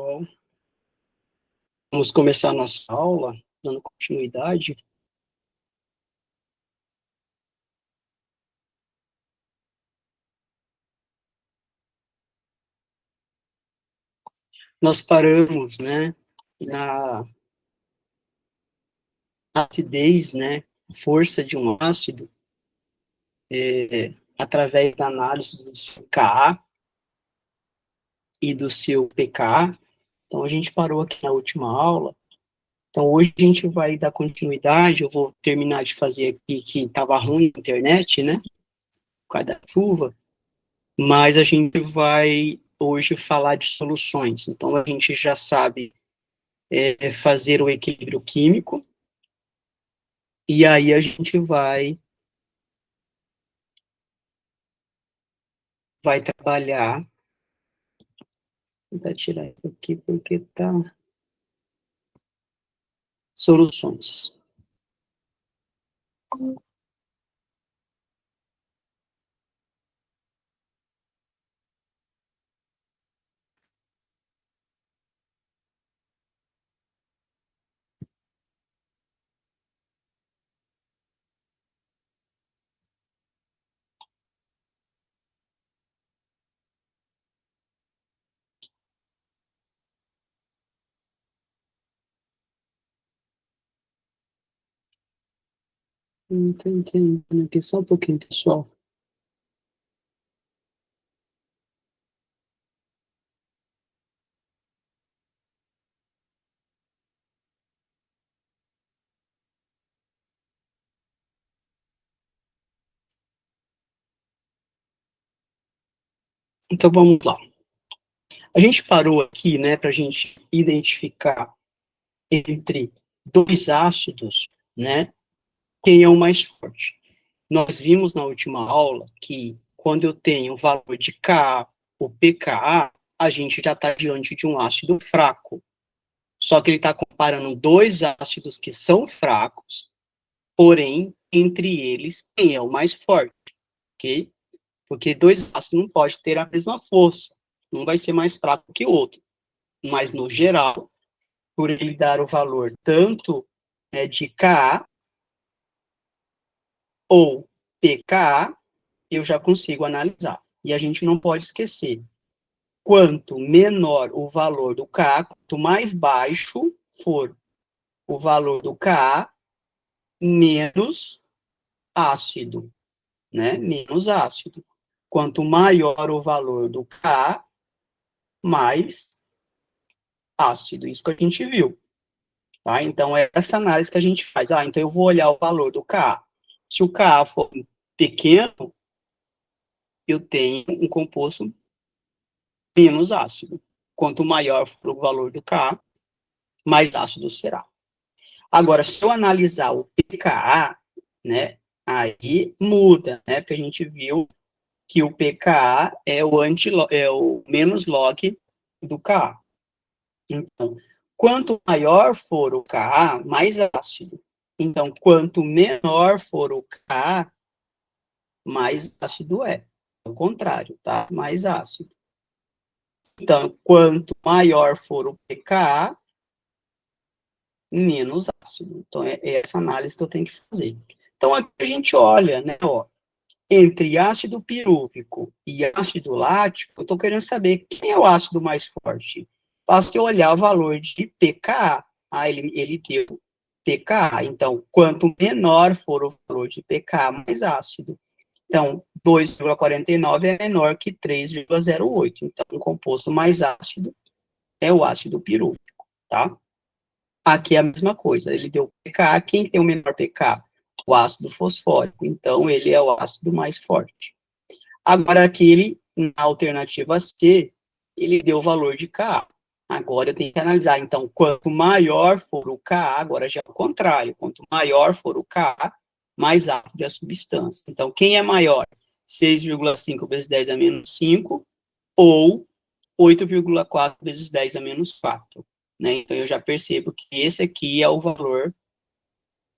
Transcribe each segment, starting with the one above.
pessoal. Vamos começar a nossa aula, dando continuidade. Nós paramos, né, na acidez, né, força de um ácido, através da análise do seu Ka e do seu pK. Então, a gente parou aqui na última aula. Então, hoje a gente vai dar continuidade. Eu vou terminar de fazer aqui, que estava ruim a internet, né, por causa da chuva. Mas a gente vai hoje falar de soluções. Então, a gente já sabe fazer o equilíbrio químico, e aí a gente vai trabalhar, vou tirar isso aqui porque tá, soluções. Não tô entendendo aqui, só um pouquinho, pessoal. Então, vamos lá. A gente parou aqui, né, para a gente identificar entre dois ácidos, né, quem é o mais forte. Nós vimos na última aula que quando eu tenho o valor de Ka, o pKa, a gente já está diante de um ácido fraco. Só que ele está comparando dois ácidos que são fracos, porém, entre eles, quem é o mais forte, ok? Porque dois ácidos não podem ter a mesma força. Um vai ser mais fraco que o outro. Mas, no geral, por ele dar o valor tanto de Ka ou pKa, eu já consigo analisar. E a gente não pode esquecer, quanto menor o valor do Ka, quanto mais baixo for o valor do Ka, menos ácido, né? Menos ácido. Quanto maior o valor do Ka, mais ácido. Isso que a gente viu. Tá? Então, é essa análise que a gente faz. Então eu vou olhar o valor do Ka. Se o Ka for pequeno, eu tenho um composto menos ácido. Quanto maior for o valor do Ka, mais ácido será. Agora, se eu analisar o pKa, né, aí muda, né, porque a gente viu que o pKa é o menos log do Ka. Então, quanto maior for o Ka, mais ácido. Então, quanto menor for o Ka, mais ácido é. Ao contrário, tá? Mais ácido. Então, quanto maior for o pKa, menos ácido. Então, é essa análise que eu tenho que fazer. Então, aqui a gente olha, né, ó, entre ácido pirúvico e ácido lático, eu estou querendo saber quem é o ácido mais forte. Basta eu olhar o valor de pKa. Ele deu pKa. Então, quanto menor for o valor de pKa, mais ácido. Então, 2,49 é menor que 3,08. Então, o composto mais ácido é o ácido pirúvico, tá? Aqui é a mesma coisa, ele deu pKa, quem tem o menor pKa? O ácido fosfórico, então ele é o ácido mais forte. Agora aqui ele, na alternativa C, ele deu o valor de Ka. Agora eu tenho que analisar, então, quanto maior for o Ka, agora já é o contrário, quanto maior for o Ka, mais ácida é a substância. Então, quem é maior? 6,5 vezes 10 a menos 5, ou 8,4 vezes 10 a menos 4. Né? Então, eu já percebo que esse aqui é o valor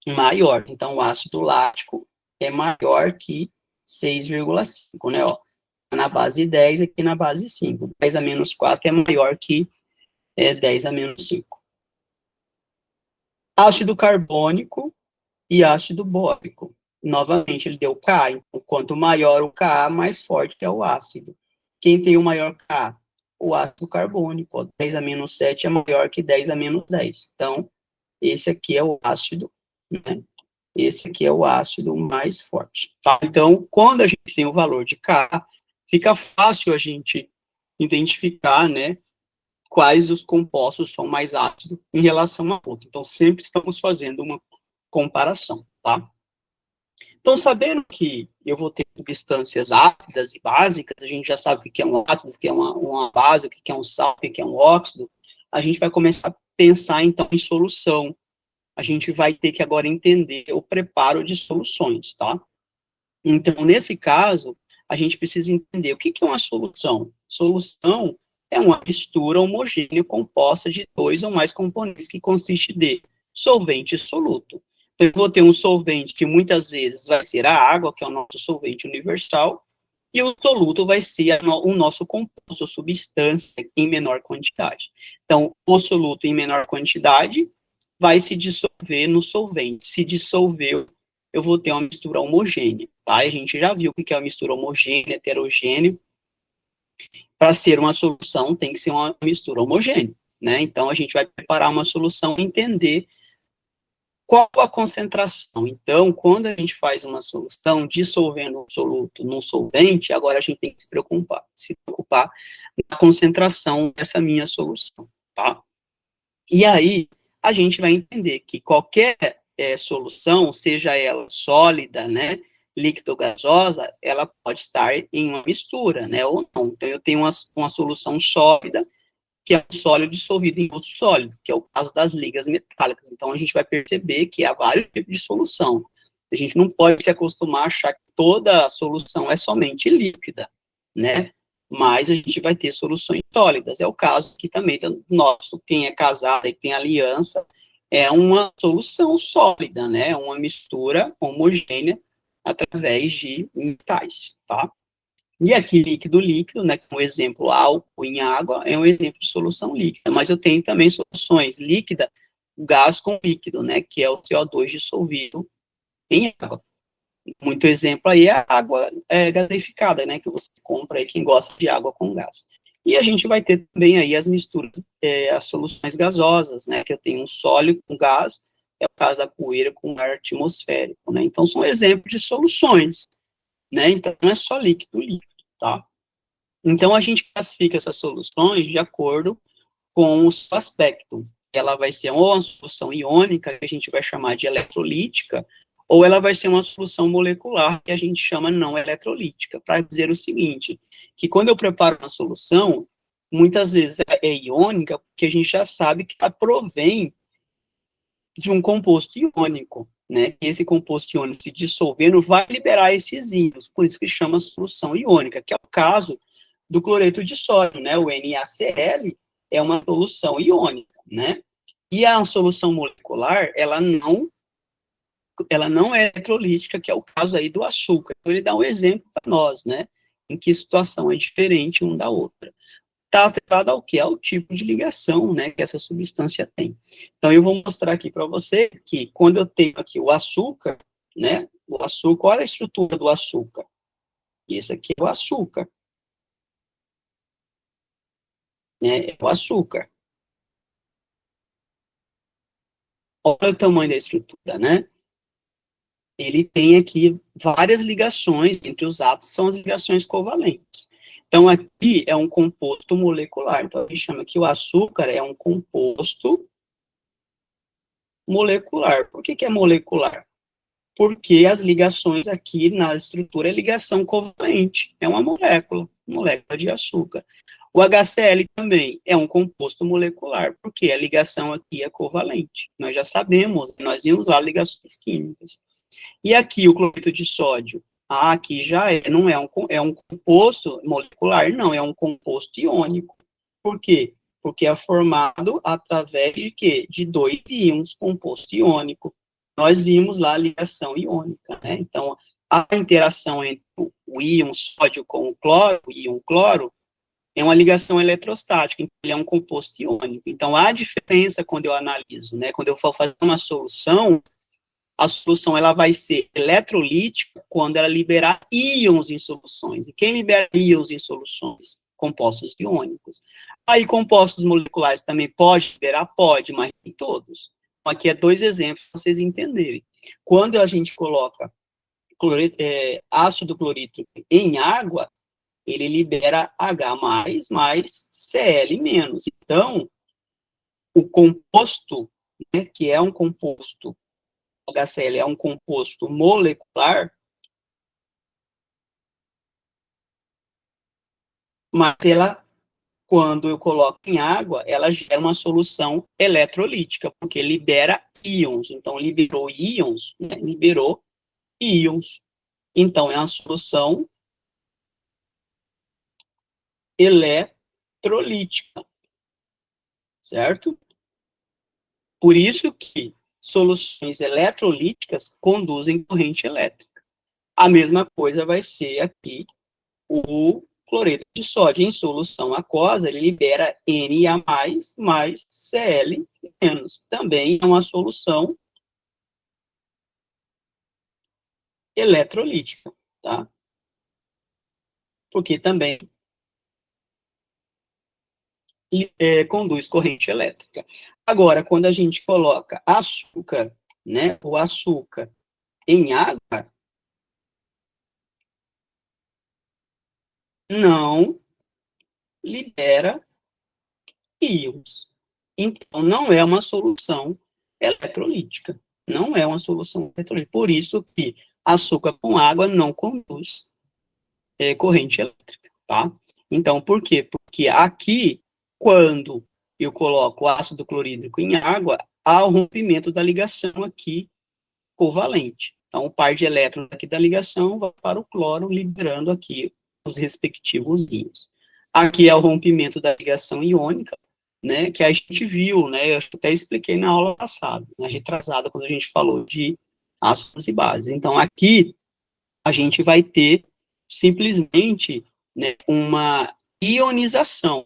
maior. Então, o ácido lático é maior que 6,5, né? Ó, na base 10, aqui na base 5. 10 a menos 4 é maior que é 10 a menos 5. Ácido carbônico e ácido bórico. Novamente, ele deu Ka. Então, quanto maior o Ka, mais forte é o ácido. Quem tem o maior Ka? O ácido carbônico. 10 a menos 7 é maior que 10 a menos 10. Então, esse aqui é o ácido, né? Esse aqui é o ácido mais forte. Tá? Então, quando a gente tem o valor de Ka, fica fácil a gente identificar, né, quais os compostos são mais ácidos em relação a outro. Então, sempre estamos fazendo uma comparação, tá? Então, sabendo que eu vou ter substâncias ácidas e básicas, a gente já sabe o que é um ácido, o que é uma base, o que é um sal, o que é um óxido, a gente vai começar a pensar, então, em solução. A gente vai ter que agora entender o preparo de soluções, tá? Então, nesse caso, a gente precisa entender o que é uma solução. Solução é uma mistura homogênea composta de 2 ou mais componentes que consiste de solvente e soluto. Então, eu vou ter um solvente que muitas vezes vai ser a água, que é o nosso solvente universal, e o soluto vai ser o nosso composto, a substância em menor quantidade. Então, o soluto em menor quantidade vai se dissolver no solvente. Se dissolveu, eu vou ter uma mistura homogênea, tá? A gente já viu o que é uma mistura homogênea, heterogênea. Para ser uma solução, tem que ser uma mistura homogênea, né? Então, a gente vai preparar uma solução e entender qual a concentração. Então, quando a gente faz uma solução dissolvendo um soluto num solvente, agora a gente tem que se preocupar na concentração dessa minha solução, tá? E aí, a gente vai entender que qualquer solução, seja ela sólida, né, líquida ou gasosa, ela pode estar em uma mistura, né, ou não. Então, eu tenho uma solução sólida, que é um sólido dissolvido em outro sólido, que é o caso das ligas metálicas. Então, a gente vai perceber que há vários tipos de solução. A gente não pode se acostumar a achar que toda solução é somente líquida, né? Mas a gente vai ter soluções sólidas. É o caso aqui também do nosso, quem é casado e tem aliança, é uma solução sólida, né? Uma mistura homogênea através de metais, tá? E aqui, líquido, né, como exemplo, álcool em água, é um exemplo de solução líquida, mas eu tenho também soluções líquida, gás com líquido, né, que é o CO2 dissolvido em água. Muito exemplo aí é a água gaseificada, né, que você compra aí, quem gosta de água com gás. E a gente vai ter também aí as misturas, as soluções gasosas, né, que eu tenho um sólido com gás, é o caso da poeira com ar atmosférico, né, então são exemplos de soluções, né, então não é só líquido, tá? Então, a gente classifica essas soluções de acordo com o seu aspecto. Ela vai ser ou uma solução iônica, que a gente vai chamar de eletrolítica, ou ela vai ser uma solução molecular, que a gente chama não eletrolítica, para dizer o seguinte, que quando eu preparo uma solução, muitas vezes é iônica, porque a gente já sabe que ela provém de um composto iônico, né? E esse composto iônico se dissolvendo vai liberar esses íons, por isso que chama solução iônica, que é o caso do cloreto de sódio, né? O NaCl é uma solução iônica, né? E a solução molecular, ela não é eletrolítica, que é o caso aí do açúcar. Então, ele dá um exemplo para nós, né? Em que situação é diferente uma da outra. Está atrelado ao que? Ao tipo de ligação, né, que essa substância tem. Então, eu vou mostrar aqui para você que quando eu tenho aqui o açúcar, né, o açúcar, olha a estrutura do açúcar. Esse aqui é o açúcar, né, é o açúcar. Olha o tamanho da estrutura, né? Ele tem aqui várias ligações entre os átomos, são as ligações covalentes. Então, aqui é um composto molecular. Então, a gente chama que o açúcar é um composto molecular. Por que é molecular? Porque as ligações aqui na estrutura é ligação covalente, é uma molécula de açúcar. O HCl também é um composto molecular, porque a ligação aqui é covalente. Nós já sabemos, nós vimos lá ligações químicas. E aqui o cloreto de sódio, aqui já não é um composto molecular, não, é um composto iônico. Por quê? Porque é formado através de quê? De dois íons, composto iônico. Nós vimos lá a ligação iônica, né? Então, a interação entre o íon sódio com o íon cloro, é uma ligação eletrostática, então ele é um composto iônico. Então, há diferença quando eu analiso, né? Quando eu for fazer uma solução, a solução ela vai ser eletrolítica quando ela liberar íons em soluções. E quem libera íons em soluções? Compostos iônicos. Aí, compostos moleculares também pode liberar? Pode, mas nem todos. Então, aqui é 2 exemplos para vocês entenderem. Quando a gente coloca ácido clorídrico em água, ele libera H+, mais Cl-. Então, o composto, né, que é um composto, HCl é um composto molecular, mas ela, quando eu coloco em água, ela gera uma solução eletrolítica, porque libera íons. Então, liberou íons, né, liberou íons. Então, é uma solução eletrolítica, certo? Por isso que soluções eletrolíticas conduzem corrente elétrica. A mesma coisa vai ser aqui o cloreto de sódio. Em solução aquosa, ele libera Na+, mais Cl-. Também é uma solução eletrolítica, tá? Porque também conduz corrente elétrica. Agora, quando a gente coloca açúcar, né, o açúcar em água, não libera íons. Então, não é uma solução eletrolítica. Não é uma solução eletrolítica. Por isso que açúcar com água não conduz corrente elétrica, tá? Então, por quê? Porque aqui, quando eu coloco ácido clorídrico em água, há o rompimento da ligação aqui covalente. Então, o par de elétrons aqui da ligação vai para o cloro, liberando aqui os respectivos íons. Aqui é o rompimento da ligação iônica, né, que a gente viu, né, eu até expliquei na aula passada, na retrasada, quando a gente falou de ácidos e bases. Então, aqui, a gente vai ter simplesmente, né, uma ionização,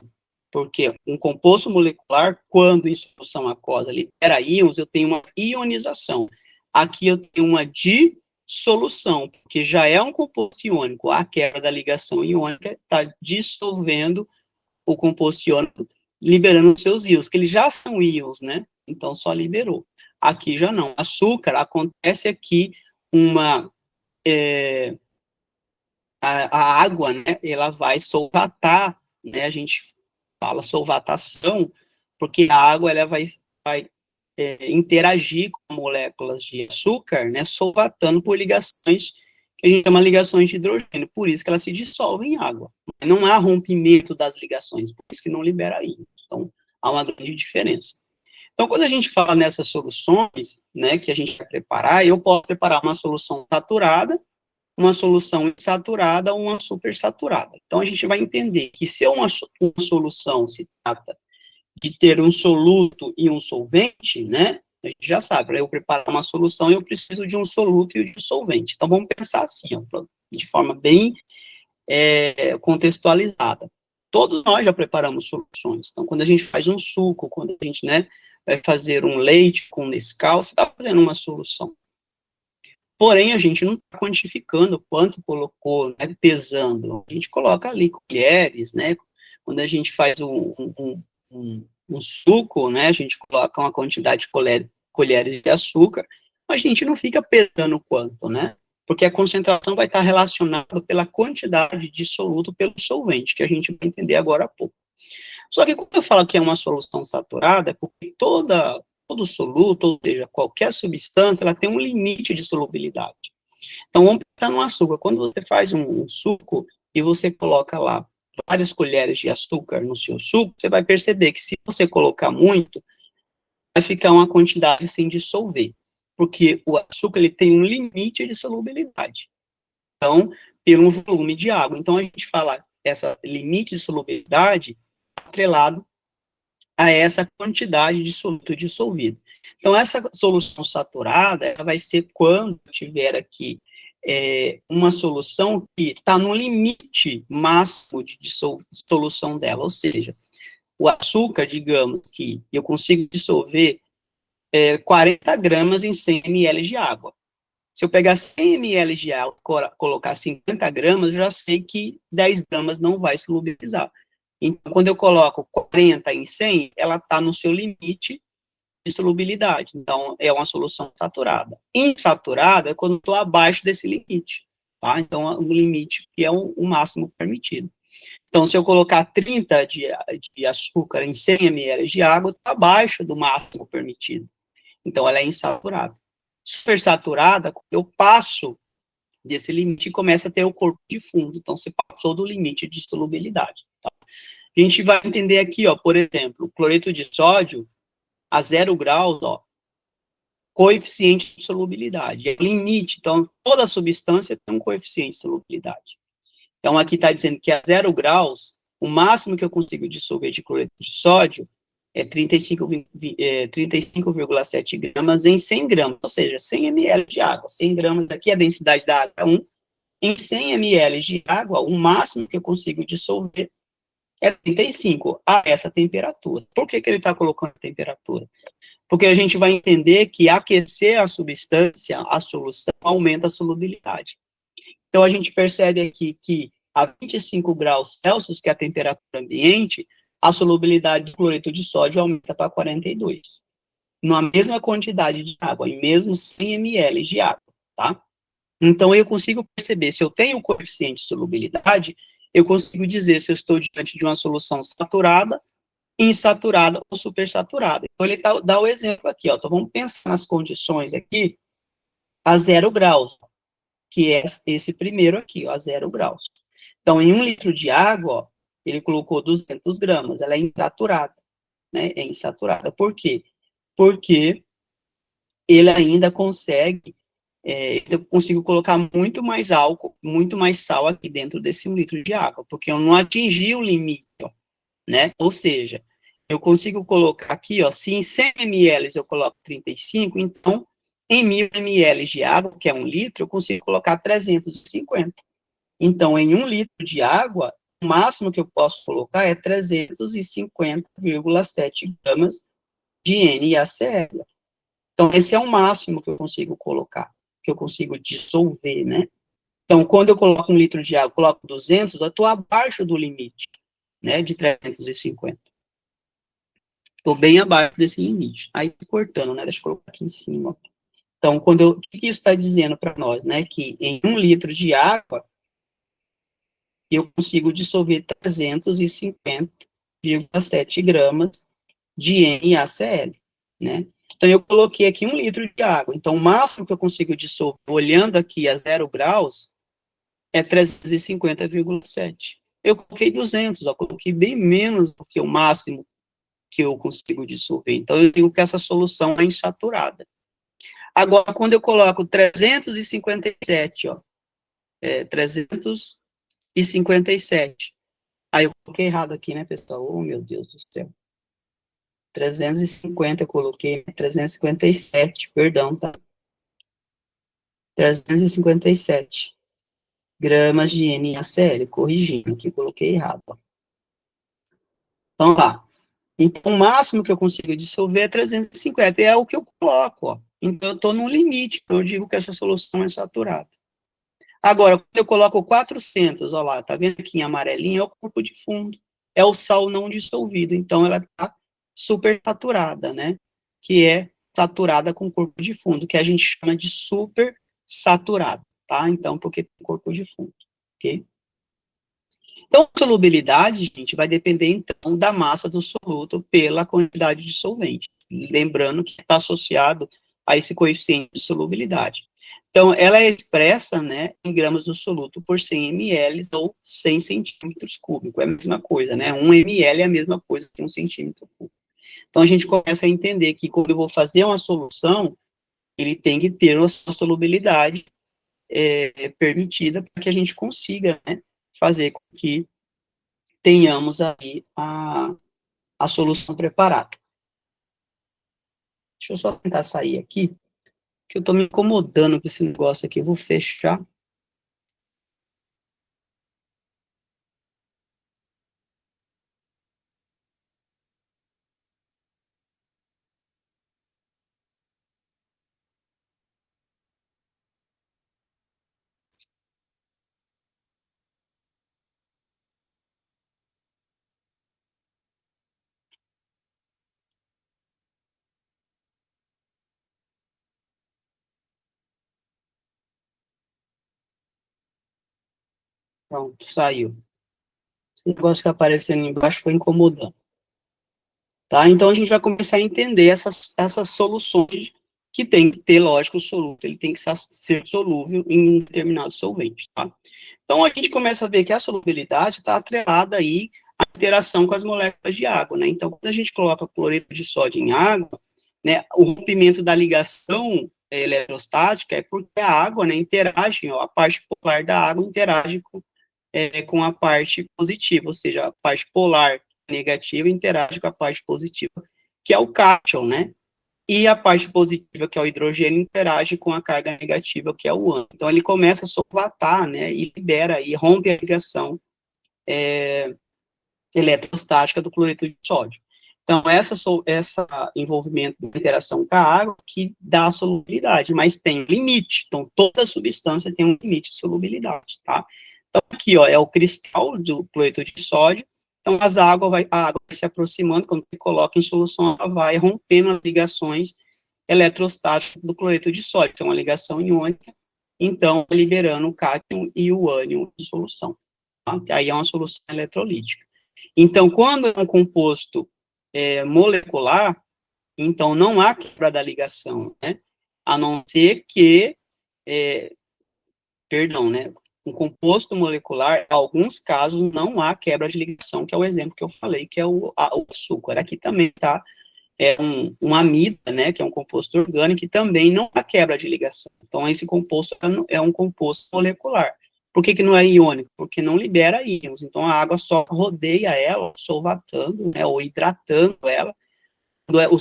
porque um composto molecular, quando em solução aquosa libera íons, eu tenho uma ionização. Aqui eu tenho uma dissolução, porque já é um composto iônico, a quebra da ligação iônica está dissolvendo o composto iônico, liberando os seus íons, que eles já são íons, né? Então, só liberou. Aqui já não. Açúcar, acontece aqui uma... a água, né, ela vai solvatar, né, a gente fala solvatação, porque a água, ela vai interagir com moléculas de açúcar, né, solvatando por ligações, que a gente chama ligações de hidrogênio, por isso que elas se dissolvem em água. Não há rompimento das ligações, por isso que não libera íons. Então, há uma grande diferença. Então, quando a gente fala nessas soluções, né, que a gente vai preparar, eu posso preparar uma solução saturada, uma solução insaturada ou uma supersaturada. Então, a gente vai entender que se uma solução se trata de ter um soluto e um solvente, né, a gente já sabe, para eu preparar uma solução, eu preciso de um soluto e de um solvente. Então, vamos pensar assim, ó, de forma bem contextualizada. Todos nós já preparamos soluções. Então, quando a gente faz um suco, quando a gente, né, vai fazer um leite com Nescau, você está fazendo uma solução. Porém, a gente não está quantificando quanto colocou, né, pesando. A gente coloca ali colheres, né? Quando a gente faz um suco, né? A gente coloca uma quantidade de colheres de açúcar, a gente não fica pesando quanto, né? Porque a concentração vai estar relacionada pela quantidade de soluto pelo solvente, que a gente vai entender agora há pouco. Só que quando eu falo que é uma solução saturada, é porque todo soluto, ou seja, qualquer substância, ela tem um limite de solubilidade. Então, vamos pensar no açúcar. Quando você faz um suco e você coloca lá várias colheres de açúcar no seu suco, você vai perceber que se você colocar muito, vai ficar uma quantidade sem dissolver, porque o açúcar ele tem um limite de solubilidade. Então, pelo volume de água. Então, a gente fala essa limite de solubilidade atrelado a essa quantidade de soluto dissolvido. Então, essa solução saturada, ela vai ser quando tiver aqui uma solução que está no limite máximo de dissolução dela, ou seja, o açúcar, digamos que eu consigo dissolver 40 gramas em 100 ml de água. Se eu pegar 100 ml de água e colocar 50 gramas, eu já sei que 10 gramas não vai solubilizar. Então, quando eu coloco 40 em 100, ela está no seu limite de solubilidade. Então, é uma solução saturada. Insaturada é quando estou abaixo desse limite. Tá? Então, o limite que é o máximo permitido. Então, se eu colocar 30 de açúcar em 100 ml de água, está abaixo do máximo permitido. Então, ela é insaturada. Supersaturada, eu passo desse limite e começa a ter o corpo de fundo. Então, você passou do limite de solubilidade. Tá? A gente vai entender aqui, ó, por exemplo, o cloreto de sódio a 0 graus, ó, coeficiente de solubilidade. É o limite. Então, toda substância tem um coeficiente de solubilidade. Então, aqui está dizendo que a 0 graus, o máximo que eu consigo dissolver de cloreto de sódio é 35,7 gramas em 100 gramas, ou seja, 100 ml de água. 100 gramas aqui, a densidade da água é 1. Em 100 ml de água, o máximo que eu consigo dissolver é 35 a essa temperatura. Por que ele está colocando a temperatura? Porque a gente vai entender que aquecer a substância, a solução, aumenta a solubilidade. Então, a gente percebe aqui que a 25 graus Celsius, que é a temperatura ambiente, a solubilidade de cloreto de sódio aumenta para 42. Na mesma quantidade de água, em mesmo 100 ml de água, tá? Então, eu consigo perceber, se eu tenho o coeficiente de solubilidade, eu consigo dizer se eu estou diante de uma solução saturada, insaturada ou supersaturada. Então, ele dá o exemplo aqui, ó. Então, vamos pensar nas condições aqui, a 0 graus, que é esse primeiro aqui, ó, a 0 graus. Então, em 1 litro de água, ó, ele colocou 200 gramas, ela é insaturada, né? É insaturada. Por quê? Porque ele ainda consegue, eu consigo colocar muito mais álcool, muito mais sal aqui dentro desse 1 litro de água, porque eu não atingi o limite, ó, né? Ou seja, eu consigo colocar aqui, ó, se em 100 ml eu coloco 35, então, em 1.000 ml de água, que é 1 litro, eu consigo colocar 350. Então, em 1 litro de água, o máximo que eu posso colocar é 350,7 gramas de NaCl. Então, esse é o máximo que eu consigo colocar, que eu consigo dissolver, né? Então, quando eu coloco 1 litro de água, coloco 200, eu estou abaixo do limite, né, de 350. Estou bem abaixo desse limite. Aí, cortando, né, deixa eu colocar aqui em cima. Então, o que isso está dizendo para nós, né, que em 1 litro de água, eu consigo dissolver 350,7 gramas de NaCl, né? Então, eu coloquei aqui 1 litro de água. Então, o máximo que eu consigo dissolver, olhando aqui a 0 graus, é 350,7. Eu coloquei 200, eu coloquei bem menos do que o máximo que eu consigo dissolver. Então, eu digo que essa solução é insaturada. Agora, quando eu coloco 357, ó, 357. Aí eu coloquei errado aqui, né, pessoal? Oh, meu Deus do céu. 350 eu coloquei, 357, perdão, tá? 357 gramas de NaCl, corrigindo aqui, coloquei errado. Ó. Então, lá. Então, o máximo que eu consigo dissolver é 350, e é o que eu coloco, ó. Então, eu estou no limite, eu digo que essa solução é saturada. Agora, quando eu coloco 400, ó lá, tá vendo aqui em amarelinho, é o corpo de fundo, é o sal não dissolvido, então ela está super saturada, né? Que é saturada com corpo de fundo, que a gente chama de super saturada, tá? Então, porque tem corpo de fundo, ok? Então, a solubilidade, gente, vai depender, então, da massa do soluto pela quantidade de solvente. Lembrando que está associado a esse coeficiente de solubilidade. Então, ela é expressa, né, em gramas do soluto por 100 ml ou 100 centímetros cúbicos. É a mesma coisa, né? 1 ml é a mesma coisa que 1 centímetro cúbico. Então, a gente começa a entender que quando eu vou fazer uma solução, ele tem que ter uma solubilidade permitida para que a gente consiga, né, fazer com que tenhamos aí a solução preparada. Deixa eu só tentar sair aqui, que eu tô me incomodando com esse negócio aqui, eu vou fechar. Pronto, saiu. Esse negócio que aparecendo embaixo foi incomodando. Tá? Então, a gente vai começar a entender essas soluções que tem que ter, lógico, o soluto, ele tem que ser solúvel em um determinado solvente, tá? Então, a gente começa a ver que a solubilidade está atrelada aí à interação com as moléculas de água, né? Então, quando a gente coloca cloreto de sódio em água, né, o rompimento da ligação eletrostática é porque a água, né, interage, ó, a parte polar da água interage com a parte positiva, ou seja, a parte polar negativa interage com a parte positiva, que é o cátion, né? E a parte positiva, que é o hidrogênio, interage com a carga negativa, que é o ânion. Então, ele começa a solvatar, né, e libera, e rompe a ligação eletrostática do cloreto de sódio. Então, essa envolvimento da interação com a água que dá a solubilidade, mas tem um limite. Então, toda substância tem um limite de solubilidade, tá? Então, aqui, ó, é o cristal do cloreto de sódio. Então, a água vai se aproximando, quando você coloca em solução, ela vai rompendo as ligações eletrostáticas do cloreto de sódio, que é uma ligação iônica, então, liberando o cátion e o ânion em solução. Tá? Aí é uma solução eletrolítica. Então, quando é um composto molecular, então não há quebra da ligação, né? A não ser que, perdão, né? Um composto molecular, em alguns casos, não há quebra de ligação, que é o exemplo que eu falei, que é o açúcar. Aqui também está uma amida, né? Que é um composto orgânico, que também não há quebra de ligação. Então, esse composto é um composto molecular. Por que não é iônico? Porque não libera íons. Então, a água só rodeia ela, solvatando, né, ou hidratando ela.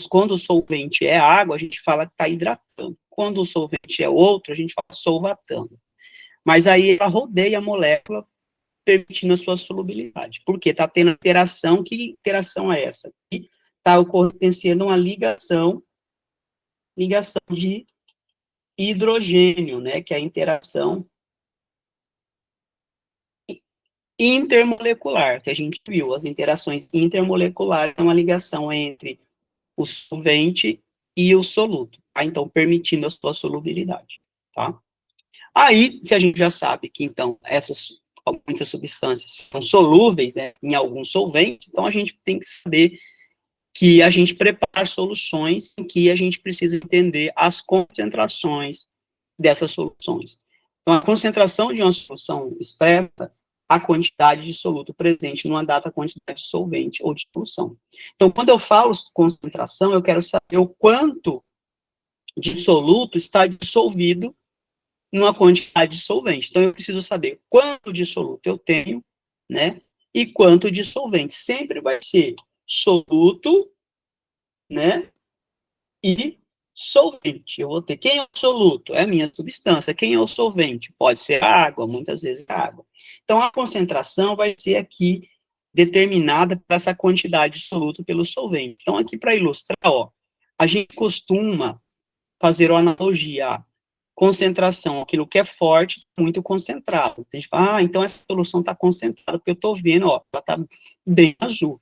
Quando o solvente é água, a gente fala que está hidratando. Quando o solvente é outro, a gente fala solvatando. Mas aí ela rodeia a molécula, permitindo a sua solubilidade. Porque está tendo interação. Que interação é essa? Está acontecendo uma ligação de hidrogênio, né, que é a interação intermolecular, que a gente viu, as interações intermoleculares é uma ligação entre o solvente e o soluto, tá? Então, permitindo a sua solubilidade, tá? Aí, se a gente já sabe que, então, muitas substâncias são solúveis, né, em alguns solventes, então a gente tem que saber que a gente prepara soluções em que a gente precisa entender as concentrações dessas soluções. Então, a concentração de uma solução expressa a quantidade de soluto presente numa dada quantidade de solvente ou de solução. Então, quando eu falo concentração, eu quero saber o quanto de soluto está dissolvido numa quantidade de solvente. Então, eu preciso saber quanto de soluto eu tenho, né, e quanto de solvente. Sempre vai ser soluto, né, e solvente. Eu vou ter quem é o soluto? É a minha substância. Quem é o solvente? Pode ser água, muitas vezes água. Então, a concentração vai ser aqui determinada por essa quantidade de soluto pelo solvente. Então, aqui para ilustrar, ó, a gente costuma fazer uma analogia à concentração, aquilo que é forte, muito concentrado. A gente fala, então essa solução está concentrada, porque eu estou vendo, ó, ela está bem azul.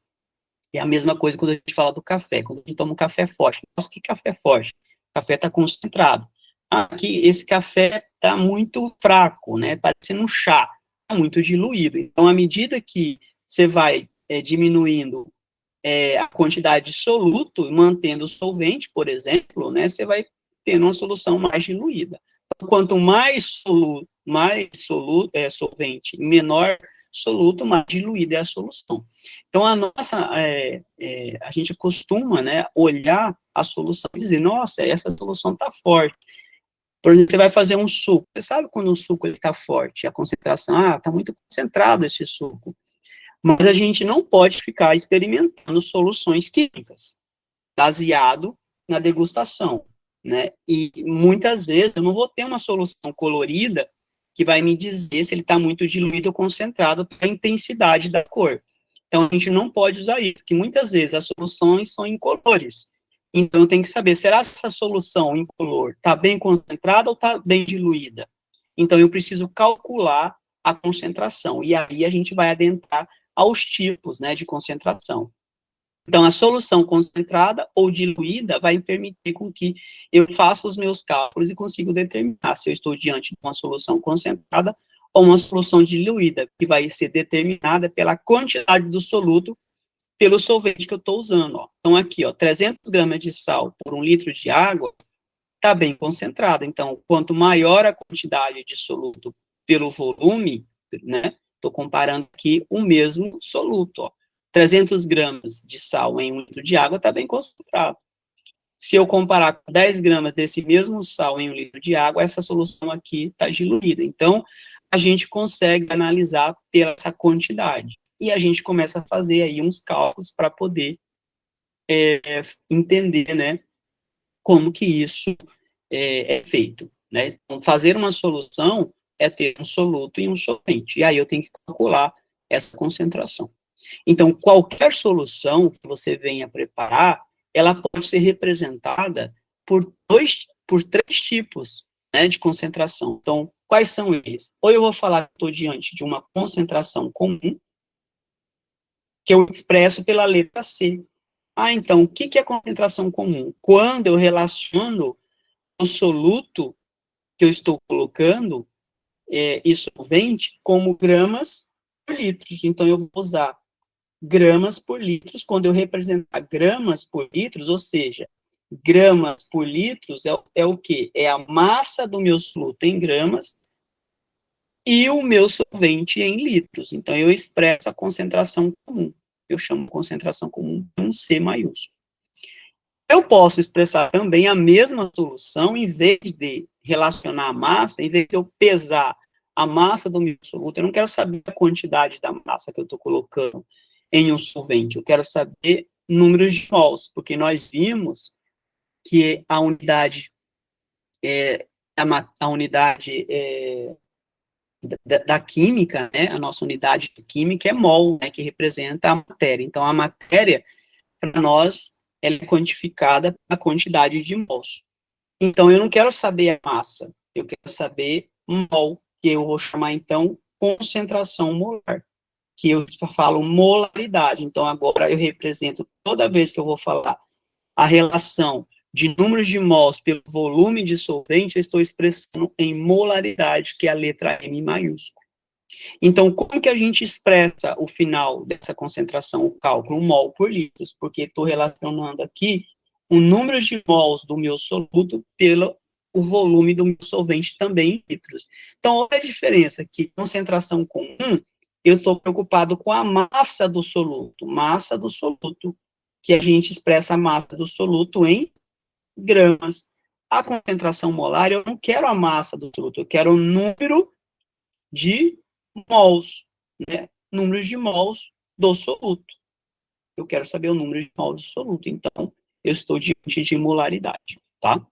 É a mesma coisa quando a gente fala do café. Quando a gente toma um café forte. Nossa, que café forte? O café está concentrado. Aqui, esse café está muito fraco, né? Parecendo um chá. Está muito diluído. Então, à medida que você vai diminuindo a quantidade de soluto, mantendo o solvente, por exemplo, né? Você vai tendo uma solução mais diluída. Então, quanto solvente, menor soluto, mais diluída é a solução. Então, a gente costuma, né, olhar a solução e dizer, nossa, essa solução está forte. Por exemplo, você vai fazer um suco. Você sabe quando o suco está forte, a concentração, está muito concentrado esse suco. Mas a gente não pode ficar experimentando soluções químicas, baseado na degustação. né? E muitas vezes eu não vou ter uma solução colorida que vai me dizer se ele está muito diluído ou concentrado pela intensidade da cor. Então, a gente não pode usar isso, que muitas vezes as soluções são incolores. Então, eu tenho que saber, será que essa solução incolor está bem concentrada ou está bem diluída? Então, eu preciso calcular a concentração. E aí a gente vai adentrar aos tipos, né, de concentração. Então, a solução concentrada ou diluída vai permitir com que eu faça os meus cálculos e consiga determinar se eu estou diante de uma solução concentrada ou uma solução diluída, que vai ser determinada pela quantidade do soluto pelo solvente que eu estou usando. Ó. Então, aqui, ó, 300 gramas de sal por 1 litro de água está bem concentrado. Então, quanto maior a quantidade de soluto pelo volume, né, estou comparando aqui o mesmo soluto, ó. 300 gramas de sal em 1 litro de água está bem concentrado. Se eu comparar com 10 gramas desse mesmo sal em 1 litro de água, essa solução aqui está diluída. Então, a gente consegue analisar pela essa quantidade. E a gente começa a fazer aí uns cálculos para poder entender, né, como que isso é feito, né? Então, fazer uma solução é ter um soluto e um solvente. E aí eu tenho que calcular essa concentração. Então, qualquer solução que você venha preparar, ela pode ser representada por 3 tipos, né, de concentração. Então, quais são eles? Ou eu vou falar que estou diante de uma concentração comum, que eu expresso pela letra C. Ah, então, o que é concentração comum? Quando eu relaciono o soluto que eu estou colocando, e solvente, como gramas por litros. Então, eu vou usar gramas por litros, quando eu representar gramas por litros, ou seja, gramas por litros é o quê? É a massa do meu soluto em gramas e o meu solvente em litros. Então, eu expresso a concentração comum. Eu chamo concentração comum de um C maiúsculo. Eu posso expressar também a mesma solução, em vez de relacionar a massa, em vez de eu pesar a massa do meu soluto, eu não quero saber a quantidade da massa que eu estou colocando em um solvente, eu quero saber números de mols, porque nós vimos que a unidade, a unidade da química, né, a nossa unidade de química é mol, né, que representa a matéria. Então, a matéria, para nós, ela é quantificada pela quantidade de mols. Então, eu não quero saber a massa, eu quero saber mol, que eu vou chamar, então, concentração molar, que eu falo molaridade. Então, agora eu represento, toda vez que eu vou falar a relação de números de mols pelo volume de solvente, eu estou expressando em molaridade, que é a letra M maiúscula. Então, como que a gente expressa o final dessa concentração, o cálculo, mol por litros? Porque estou relacionando aqui o número de mols do meu soluto pelo o volume do meu solvente também em litros. Então, olha a diferença, que concentração comum, eu estou preocupado com a massa do soluto, que a gente expressa a massa do soluto em gramas. A concentração molar, eu não quero a massa do soluto, eu quero o número de mols, né? Números de mols do soluto. Eu quero saber o número de mols do soluto. Então, eu estou diante de molaridade, tá?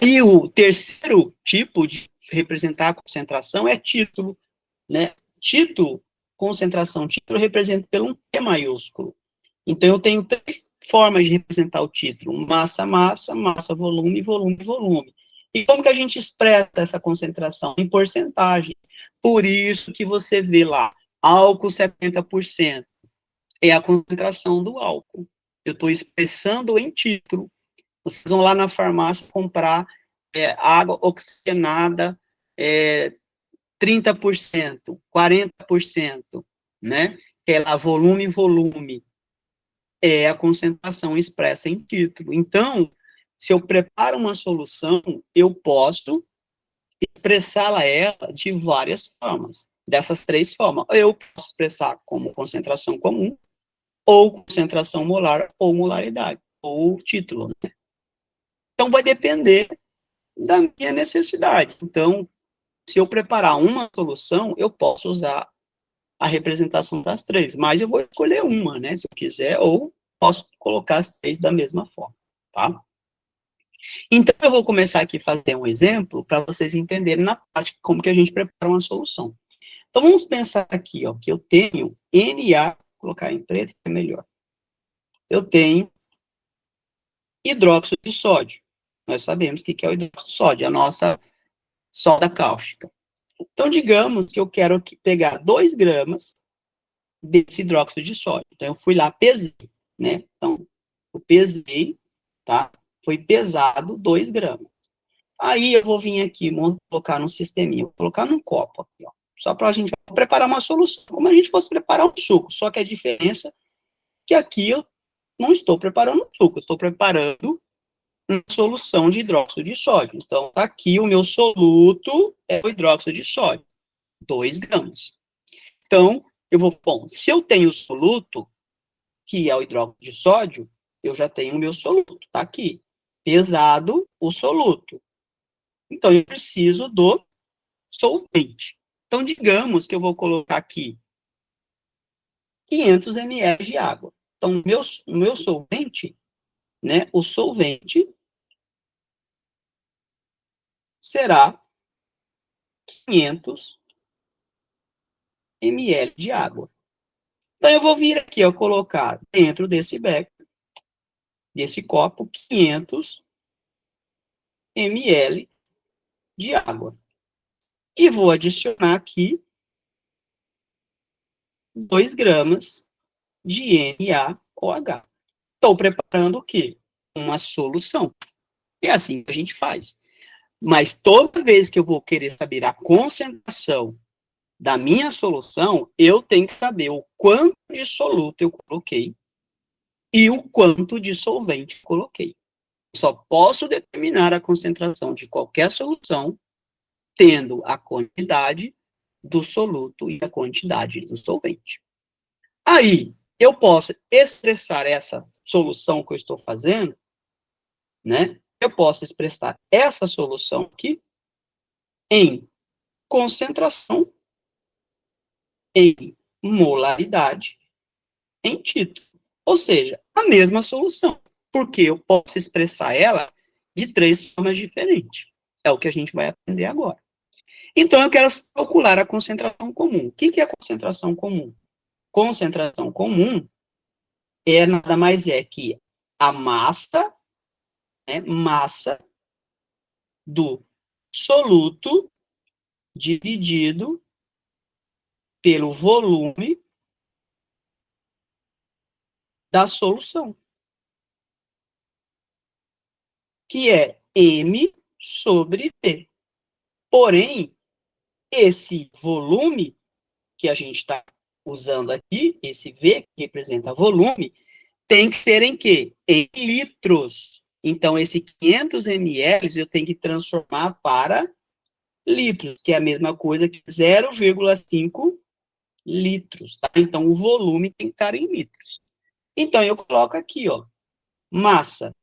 E o terceiro tipo de representar a concentração é título, né? Título, concentração, título representa pelo um T maiúsculo. Então, eu tenho 3 formas de representar o título: massa, massa, massa, volume, volume, volume. E como que a gente expressa essa concentração? Em porcentagem. Por isso que você vê lá, álcool 70%, é a concentração do álcool. Eu estou expressando em título. Vocês vão lá na farmácia comprar água oxigenada, 30%, 40%, né? Que é lá volume, volume. É a concentração expressa em título. Então, se eu preparo uma solução, eu posso expressá-la ela de várias formas. Dessas 3 formas. Eu posso expressar como concentração comum, ou concentração molar, ou molaridade, ou título. Né? Então, vai depender da minha necessidade. Então, se eu preparar uma solução, eu posso usar a representação das 3, mas eu vou escolher uma, né, se eu quiser, ou posso colocar as 3 da mesma forma, tá? Então, eu vou começar aqui a fazer um exemplo para vocês entenderem na prática como que a gente prepara uma solução. Então, vamos pensar aqui, ó, que eu tenho Na, vou colocar em preto que é melhor. Eu tenho hidróxido de sódio. Nós sabemos o que é o hidróxido de sódio, a nossa soda cáustica. Então, digamos que eu quero pegar 2 gramas desse hidróxido de sódio. Então, eu fui lá, pesei, né? Então, eu pesei, tá? Foi pesado 2 gramas. Aí eu vou vir aqui, vou colocar num sisteminha, vou colocar num copo aqui, ó. Só para a gente preparar uma solução, como a gente fosse preparar um suco. Só que a diferença é que aqui eu não estou preparando um suco, eu estou preparando uma solução de hidróxido de sódio. Então, tá aqui o meu soluto é o hidróxido de sódio, 2 gramas. Então, eu vou, bom, se eu tenho soluto, que é o hidróxido de sódio, eu já tenho o meu soluto, tá aqui. Pesado, o soluto. Então, eu preciso do solvente. Então, digamos que eu vou colocar aqui 500 ml de água. Então, meu solvente, né, o solvente será 500 ml de água. Então, eu vou vir aqui, ó, colocar dentro desse becker, desse copo, 500 ml de água. E vou adicionar aqui 2 gramas de NaOH. Estou preparando o quê? Uma solução. É assim que a gente faz. Mas toda vez que eu vou querer saber a concentração da minha solução, eu tenho que saber o quanto de soluto eu coloquei e o quanto de solvente eu coloquei. Só posso determinar a concentração de qualquer solução tendo a quantidade do soluto e a quantidade do solvente. Aí, eu posso expressar essa solução que eu estou fazendo, né? Eu posso expressar essa solução aqui em concentração, em molaridade, em título. Ou seja, a mesma solução, porque eu posso expressar ela de 3 formas diferentes. É o que a gente vai aprender agora. Então, eu quero calcular a concentração comum. O que é a concentração comum? Concentração comum é nada mais é que a massa, né, massa do soluto dividido pelo volume da solução, que é M sobre V. Porém, esse volume que a gente está usando aqui, esse V que representa volume, tem que ser em quê? Em litros. Então, esse 500 ml eu tenho que transformar para litros, que é a mesma coisa que 0,5 litros. Tá? Então, o volume tem que estar em litros. Então, eu coloco aqui, ó, massa,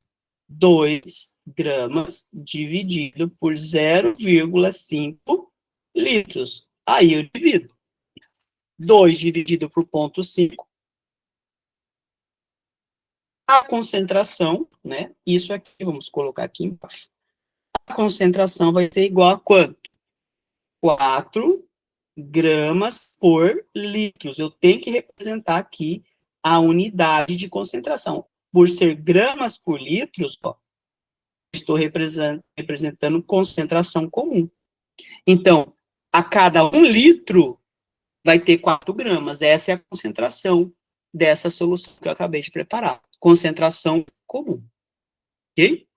2 gramas dividido por 0,5 litros. Aí eu divido. 2 dividido por 0,5. A concentração, né? Isso aqui, vamos colocar aqui embaixo. A concentração vai ser igual a quanto? 4 gramas por litros. Eu tenho que representar aqui a unidade de concentração. Por ser gramas por litros, ó, estou representando concentração comum. Então, a cada 1 litro vai ter 4 gramas. Essa é a concentração dessa solução que eu acabei de preparar. Concentração comum. Ok?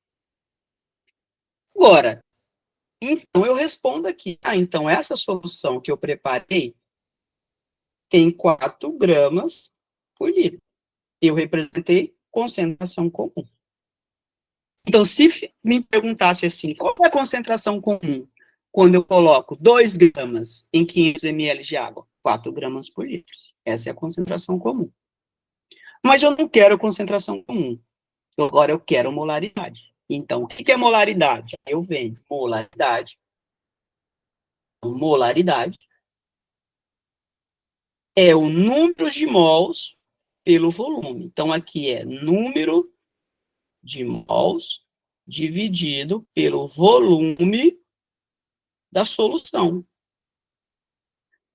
Agora, então eu respondo aqui. Então essa solução que eu preparei tem 4 gramas por litro. Eu representei concentração comum. Então, se me perguntasse assim, qual é a concentração comum quando eu coloco 2 gramas em 500 ml de água? 4 gramas por litro. Essa é a concentração comum. Mas eu não quero concentração comum. Agora eu quero molaridade. Então, o que é molaridade? Eu venho molaridade. Molaridade é o número de mols pelo volume. Então, aqui é número de mols dividido pelo volume da solução.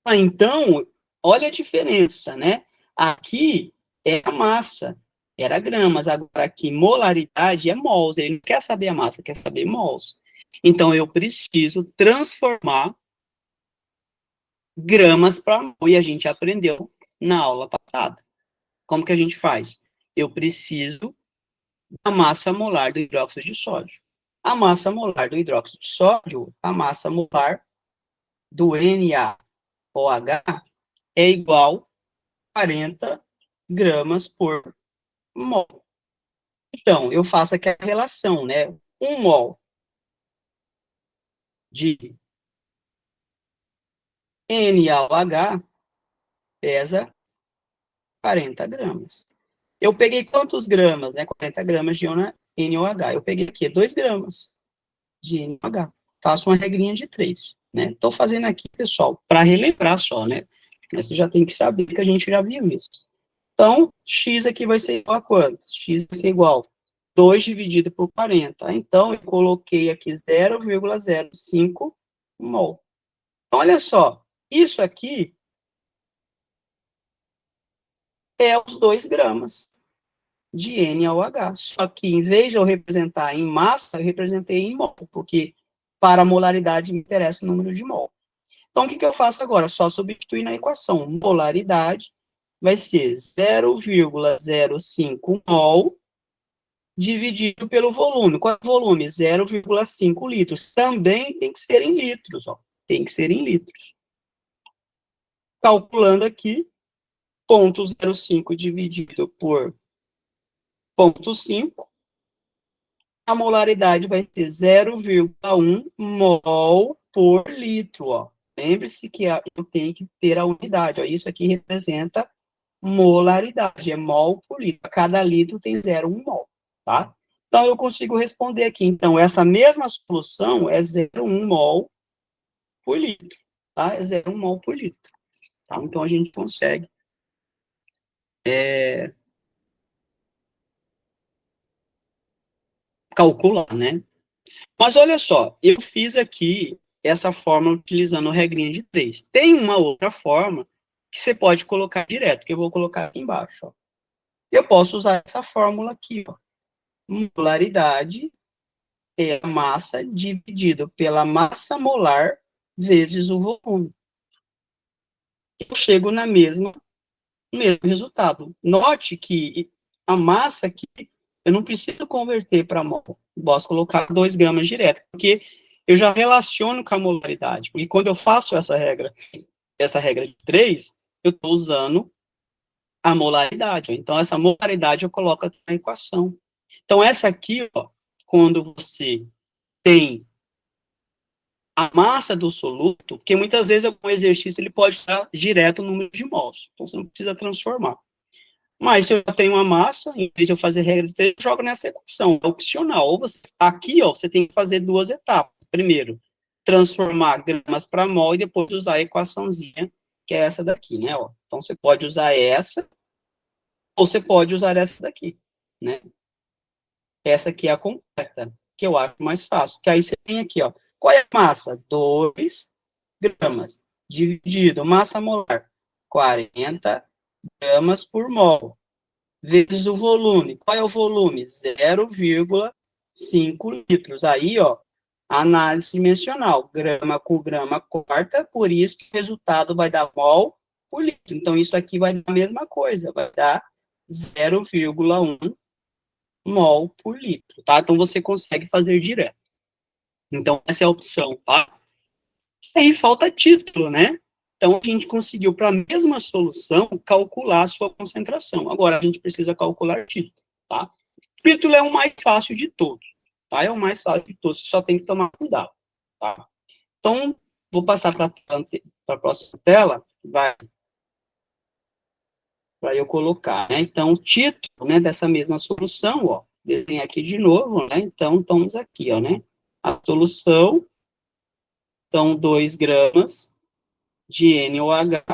Então, olha a diferença, né? Aqui é a massa, era gramas, agora aqui molaridade é mols, ele não quer saber a massa, quer saber mols. Então, eu preciso transformar gramas para mol, e a gente aprendeu na aula passada. Como que a gente faz? Eu preciso da massa molar do hidróxido de sódio. A massa molar do hidróxido de sódio, a massa molar do NaOH é igual a 40 gramas por mol. Então, eu faço aqui a relação, né? 1 mol de NaOH pesa 40 gramas. Eu peguei quantos gramas, né? 40 gramas de NaOH. Eu peguei aqui 2 gramas de NaOH. Faço uma regrinha de 3, né? Estou fazendo aqui, pessoal, para relembrar só, né? Mas você já tem que saber que a gente já viu isso. Então, x aqui vai ser igual a quanto? X vai ser igual a 2 dividido por 40. Então, eu coloquei aqui 0,05 mol. Então, olha só, isso aqui é os 2 gramas de NaOH. Só que, em vez de eu representar em massa, eu representei em mol, porque para a molaridade me interessa o número de mol. Então, o que eu faço agora? Só substituir na equação. Molaridade vai ser 0,05 mol dividido pelo volume. Qual é o volume? 0,5 litros. Também tem que ser em litros, ó. Tem que ser em litros. Calculando aqui, 0,05 dividido por 0,5, a molaridade vai ser 0,1 mol por litro, ó. Lembre-se que eu tenho que ter a unidade, ó. Isso aqui representa molaridade, é mol por litro. Cada litro tem 0,1 mol, tá? Então, eu consigo responder aqui. Então, essa mesma solução é 0,1 mol por litro, tá? É 0,1 mol por litro, tá? Então, a gente consegue calcular, né? Mas, olha só, eu fiz aqui essa fórmula utilizando a regrinha de 3. Tem uma outra forma que você pode colocar direto, que eu vou colocar aqui embaixo, ó. Eu posso usar essa fórmula aqui, ó. Molaridade é a massa dividido pela massa molar vezes o volume. Eu chego no mesmo resultado. Note que a massa aqui, eu não preciso converter para mol. Posso colocar 2 gramas direto, porque eu já relaciono com a molaridade. Porque quando eu faço essa regra de 3, eu estou usando a molaridade. Então, essa molaridade eu coloco aqui na equação. Então, essa aqui, ó, quando você tem a massa do soluto, porque muitas vezes algum exercício ele pode dar direto o número de mols, então você não precisa transformar. Mas se eu tenho uma massa, em vez de eu fazer regra de 3, eu jogo nessa equação, é opcional. Ou você, aqui, ó, você tem que fazer 2 etapas. Primeiro, transformar gramas para mol e depois usar a equaçãozinha, que é essa daqui, né? Ó. Então, você pode usar essa, ou você pode usar essa daqui, né? Essa aqui é a completa, que eu acho mais fácil. Que aí você tem aqui, ó. Qual é a massa? 2 gramas. Dividido, massa molar, 40 gramas por mol. Vezes o volume. Qual é o volume? 0,5 litros. Aí, ó, análise dimensional. Grama com grama corta, por isso que o resultado vai dar mol por litro. Então, isso aqui vai dar a mesma coisa, vai dar 0,1 mol por litro, tá? Então, você consegue fazer direto. Então, essa é a opção, tá? Aí falta título, né? Então, a gente conseguiu, para a mesma solução, calcular a sua concentração. Agora, a gente precisa calcular título, tá? Título é o mais fácil de todos, tá? É o mais fácil de todos, você só tem que tomar cuidado, tá? Então, vou passar para a próxima tela, vai para eu colocar, né? Então, o título, né, dessa mesma solução, ó, desenho aqui de novo, né? Então, estamos aqui, ó, né? A solução, então, 2 gramas de NaOH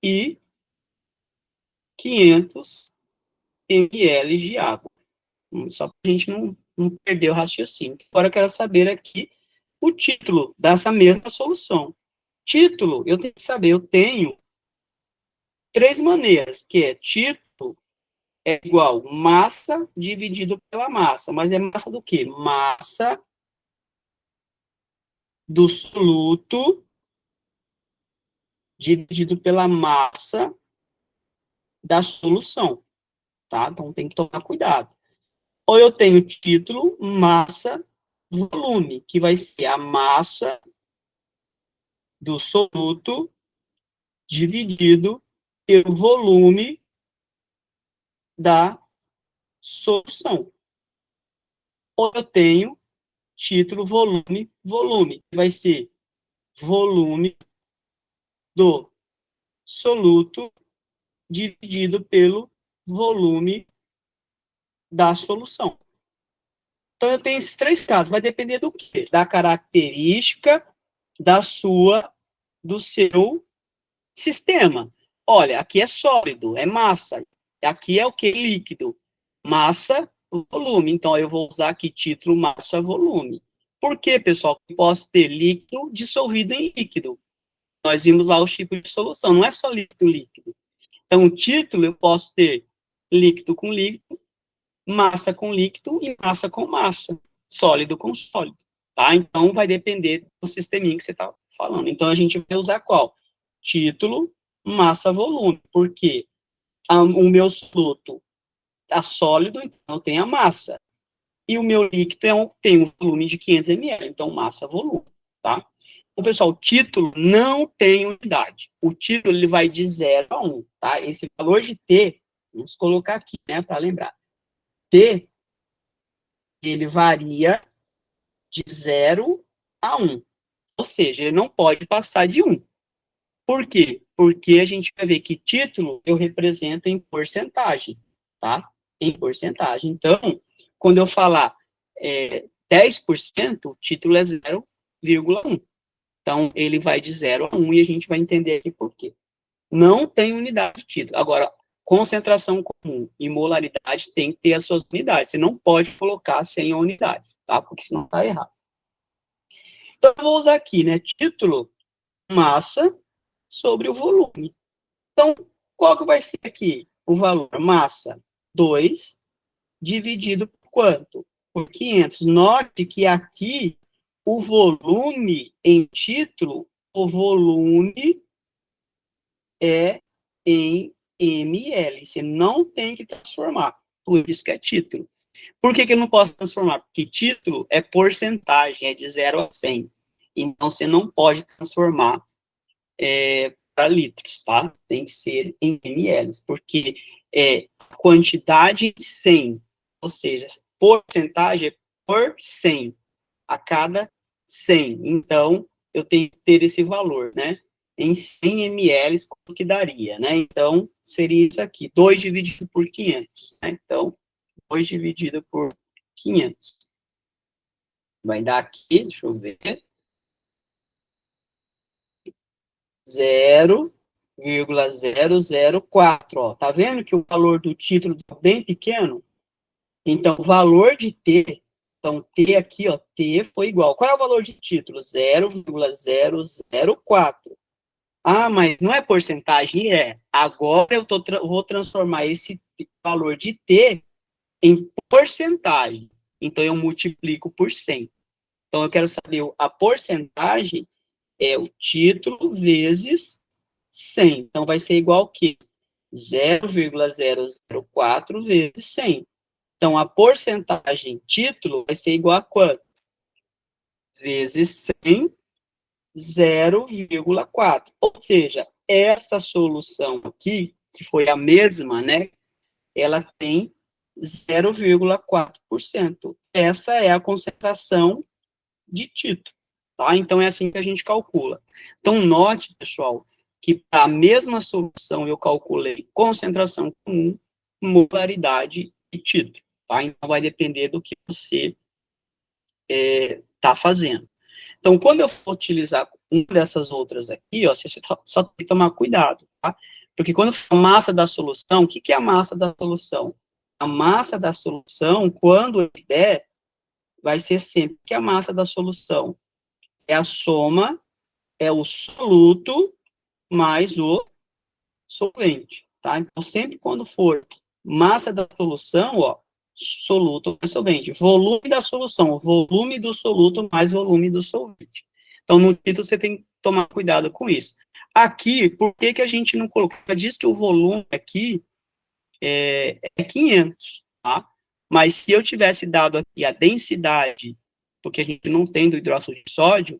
e 500 ml de água. Só para a gente não não perder o raciocínio. Agora eu quero saber aqui o título dessa mesma solução. Título, eu tenho que saber, eu tenho três maneiras, que é título é igual massa dividido pela massa. Mas é massa do quê? Massa do soluto dividido pela massa da solução, tá? Então tem que tomar cuidado. Ou eu tenho título, massa, volume, que vai ser a massa do soluto dividido pelo volume da solução. Ou eu tenho título, volume, volume, que vai ser volume do soluto dividido pelo volume da solução. Então, eu tenho esses três casos. Vai depender do quê? Da característica do seu sistema. Olha, aqui é sólido, é massa. Aqui é o que? Líquido. Massa, volume. Então, eu vou usar aqui título, massa, volume. Por quê, pessoal? Eu posso ter líquido dissolvido em líquido. Nós vimos lá os tipos de solução. Não é só líquido, líquido. Então, o título eu posso ter líquido com líquido, massa com líquido e massa com massa, sólido com sólido, tá? Então, vai depender do sisteminha que você está falando. Então, a gente vai usar qual? Título, massa, volume, porque o meu soluto está sólido, então tem a massa. E o meu líquido tem um volume de 500 ml, então massa, volume, tá? Então, pessoal, o título não tem unidade. O título, ele vai de 0 a 1, tá? Esse valor de T, vamos colocar aqui, né, para lembrar. T, ele varia de 0 a 1. Ou seja, ele não pode passar de 1. Por quê? Porque a gente vai ver que título eu represento em porcentagem, tá? Em porcentagem. Então, quando eu falar 10%, o título é 0,1. Então, ele vai de 0 a 1 e a gente vai entender aqui por quê. Não tem unidade de título. Agora, concentração comum e molaridade tem que ter as suas unidades. Você não pode colocar sem a unidade, tá? Porque senão está errado. Então, eu vou usar aqui, né? Título, massa sobre o volume. Então, qual que vai ser aqui o valor? Massa, 2, dividido por quanto? Por 500. Note que aqui o volume em título, o volume é em ml. Você não tem que transformar. Por isso que é título. Por que eu não posso transformar? Porque título é porcentagem, é de 0 a 100. Então, você não pode transformar para litros, tá? Tem que ser em ml, porque a quantidade de 100, ou seja, porcentagem é por 100, a cada 100. Então, eu tenho que ter esse valor, né? Em 100 ml, quanto que daria, né? Então, seria isso aqui, 2 dividido por 500, né? Então, 2 dividido por 500. Vai dar aqui, deixa eu ver, 0,004, ó. Tá vendo que o valor do título tá bem pequeno? Então, o valor de T, então, T aqui, ó, T foi igual. Qual é o valor de título? 0,004. Ah, mas não é porcentagem? É. Agora eu vou transformar esse valor de T em porcentagem. Então, eu multiplico por 100. Então, eu quero saber a porcentagem é o título vezes 100. Então, vai ser igual a quê? 0,004 vezes 100. Então, a porcentagem título vai ser igual a quanto? Vezes 100, 0,4. Ou seja, essa solução aqui, que foi a mesma, né? Ela tem 0,4%. Essa é a concentração de título, tá? Então, é assim que a gente calcula. Então, note, pessoal, que para a mesma solução eu calculei concentração comum, molaridade e título, tá? Então, vai depender do que você está fazendo. Então, quando eu for utilizar uma dessas outras aqui, ó, você só tem que tomar cuidado, tá? Porque quando for a massa da solução, o que é a massa da solução? A massa da solução, quando ele der vai ser sempre que a massa da solução é a soma, é o soluto mais o solvente, tá? Então, sempre quando for massa da solução, ó, soluto mais solvente. Volume da solução, volume do soluto mais volume do solvente. Então, no título, você tem que tomar cuidado com isso. Aqui, por que a gente não colocou? Diz que o volume aqui é 500, tá? Mas se eu tivesse dado aqui a densidade, porque a gente não tem do hidróxido de sódio,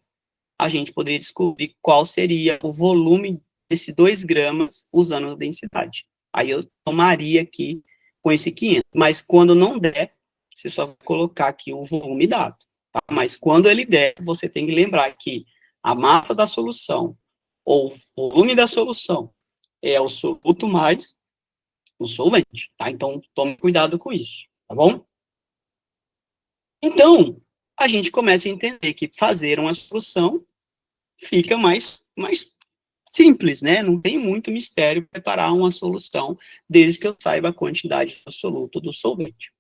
a gente poderia descobrir qual seria o volume desses 2 gramas usando a densidade. Aí eu tomaria aqui com esse 500. Mas quando não der, você só vai colocar aqui o volume dado. Tá? Mas quando ele der, você tem que lembrar que a massa da solução, ou o volume da solução, é o soluto mais o solvente. Tá? Então, tome cuidado com isso. Tá bom? Então, a gente começa a entender que fazer uma solução fica mais simples, né? Não tem muito mistério preparar uma solução, desde que eu saiba a quantidade do soluto do solvente.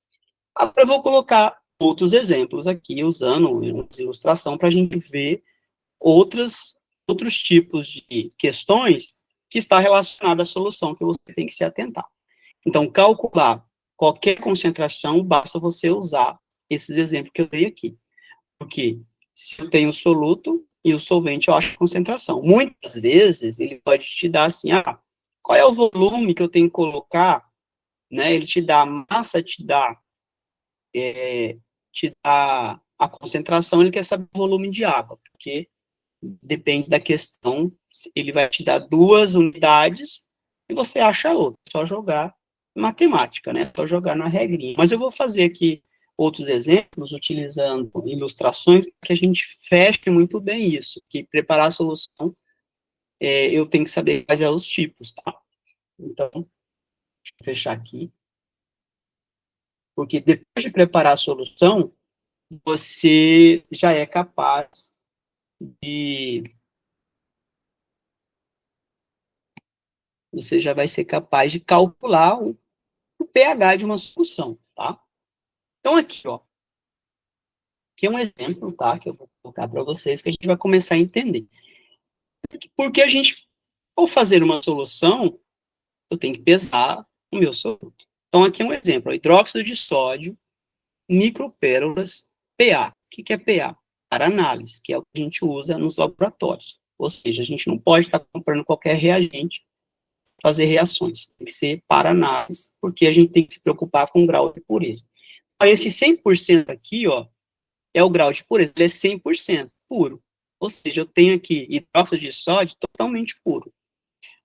Agora eu vou colocar outros exemplos aqui, usando uma ilustração, para a gente ver outros tipos de questões que está relacionada à solução que você tem que se atentar. Então, calcular qualquer concentração, basta você usar esses exemplos que eu dei aqui. Porque se eu tenho o soluto e o solvente, eu acho a concentração. Muitas vezes, ele pode te dar assim, qual é o volume que eu tenho que colocar, né? Ele te dá a massa, te dá a concentração, ele quer saber o volume de água, porque depende da questão, ele vai te dar 2 unidades e você acha outra, só jogar matemática, né? Só jogar na regrinha. Mas eu vou fazer aqui outros exemplos, utilizando ilustrações, que a gente feche muito bem isso, que preparar a solução, eu tenho que saber quais são os tipos, tá? Então, deixa eu fechar aqui. Porque depois de preparar a solução, você já é capaz de... Você já vai ser capaz de calcular o pH de uma solução, tá? Então, aqui, ó, aqui é um exemplo, tá? Que eu vou colocar para vocês, que a gente vai começar a entender. Porque a gente, ao fazer uma solução, eu tenho que pesar o meu soluto. Então, aqui é um exemplo, ó, hidróxido de sódio, micropérolas, pH. O que é pH? Para análise, que é o que a gente usa nos laboratórios. Ou seja, a gente não pode estar comprando qualquer reagente para fazer reações. Tem que ser para análise, porque a gente tem que se preocupar com o grau de pureza. Esse 100% aqui, ó, é o grau de pureza, ele é 100% puro. Ou seja, eu tenho aqui hidróxido de sódio totalmente puro.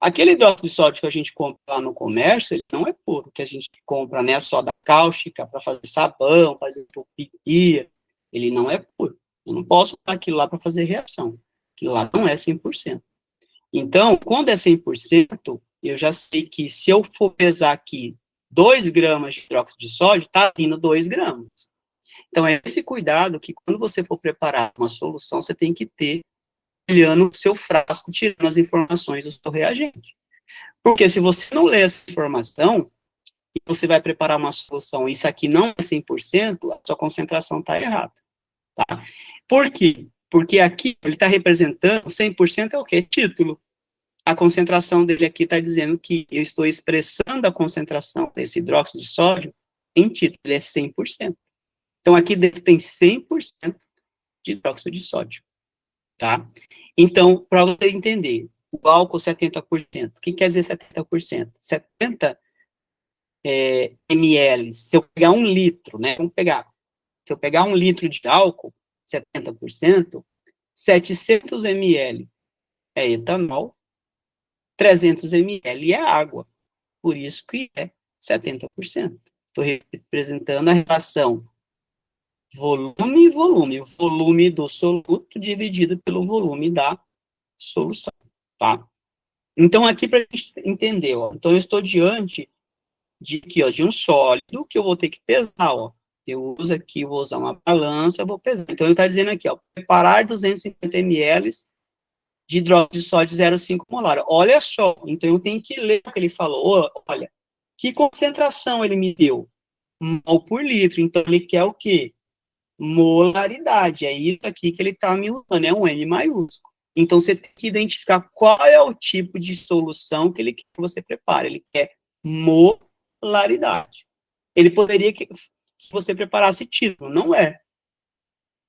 Aquele hidróxido de sódio que a gente compra lá no comércio, ele não é puro, que a gente compra, né, soda cáustica para fazer sabão, fazer entupia, ele não é puro. Eu não posso usar aquilo lá para fazer reação. Aquilo lá não é 100%. Então, quando é 100%, eu já sei que se eu for pesar aqui 2 gramas de hidróxido de sódio, está vindo 2 gramas. Então, é esse cuidado que quando você for preparar uma solução, você tem que ter olhando o seu frasco, tirando as informações do seu reagente. Porque se você não ler essa informação, e você vai preparar uma solução, e isso aqui não é 100%, a sua concentração está errada. Tá? Por quê? Porque aqui ele está representando 100% é o quê? Título. A concentração dele aqui está dizendo que eu estou expressando a concentração desse hidróxido de sódio em título, ele é 100%. Então, aqui dentro tem 100% de hidróxido de sódio, tá? Então, para você entender, o álcool 70%, o que quer dizer 70%? 70 ml, se eu pegar 1 litro, né? Vamos pegar, se eu pegar 1 litro de álcool, 70%, 700 ml é etanol, 300 ml é água. Por isso que é 70%. Estou representando a relação volume e volume. O volume do soluto dividido pelo volume da solução, tá? Então, aqui para a gente entender, ó, então eu estou diante de um sólido que eu vou ter que pesar, ó. Eu uso aqui, vou usar uma balança, eu vou pesar. Então, ele está dizendo aqui, ó, preparar 250 ml de hidróxido de sódio 0,5 molar. Olha só, então eu tenho que ler o que ele falou. Olha, que concentração ele me deu? Mol por litro. Então, ele quer o quê? molaridade. É isso aqui que ele está me usando, é um M maiúsculo. Então, você tem que identificar qual é o tipo de solução que ele quer que você prepare. Ele quer molaridade. Ele poderia que você preparasse título, não é.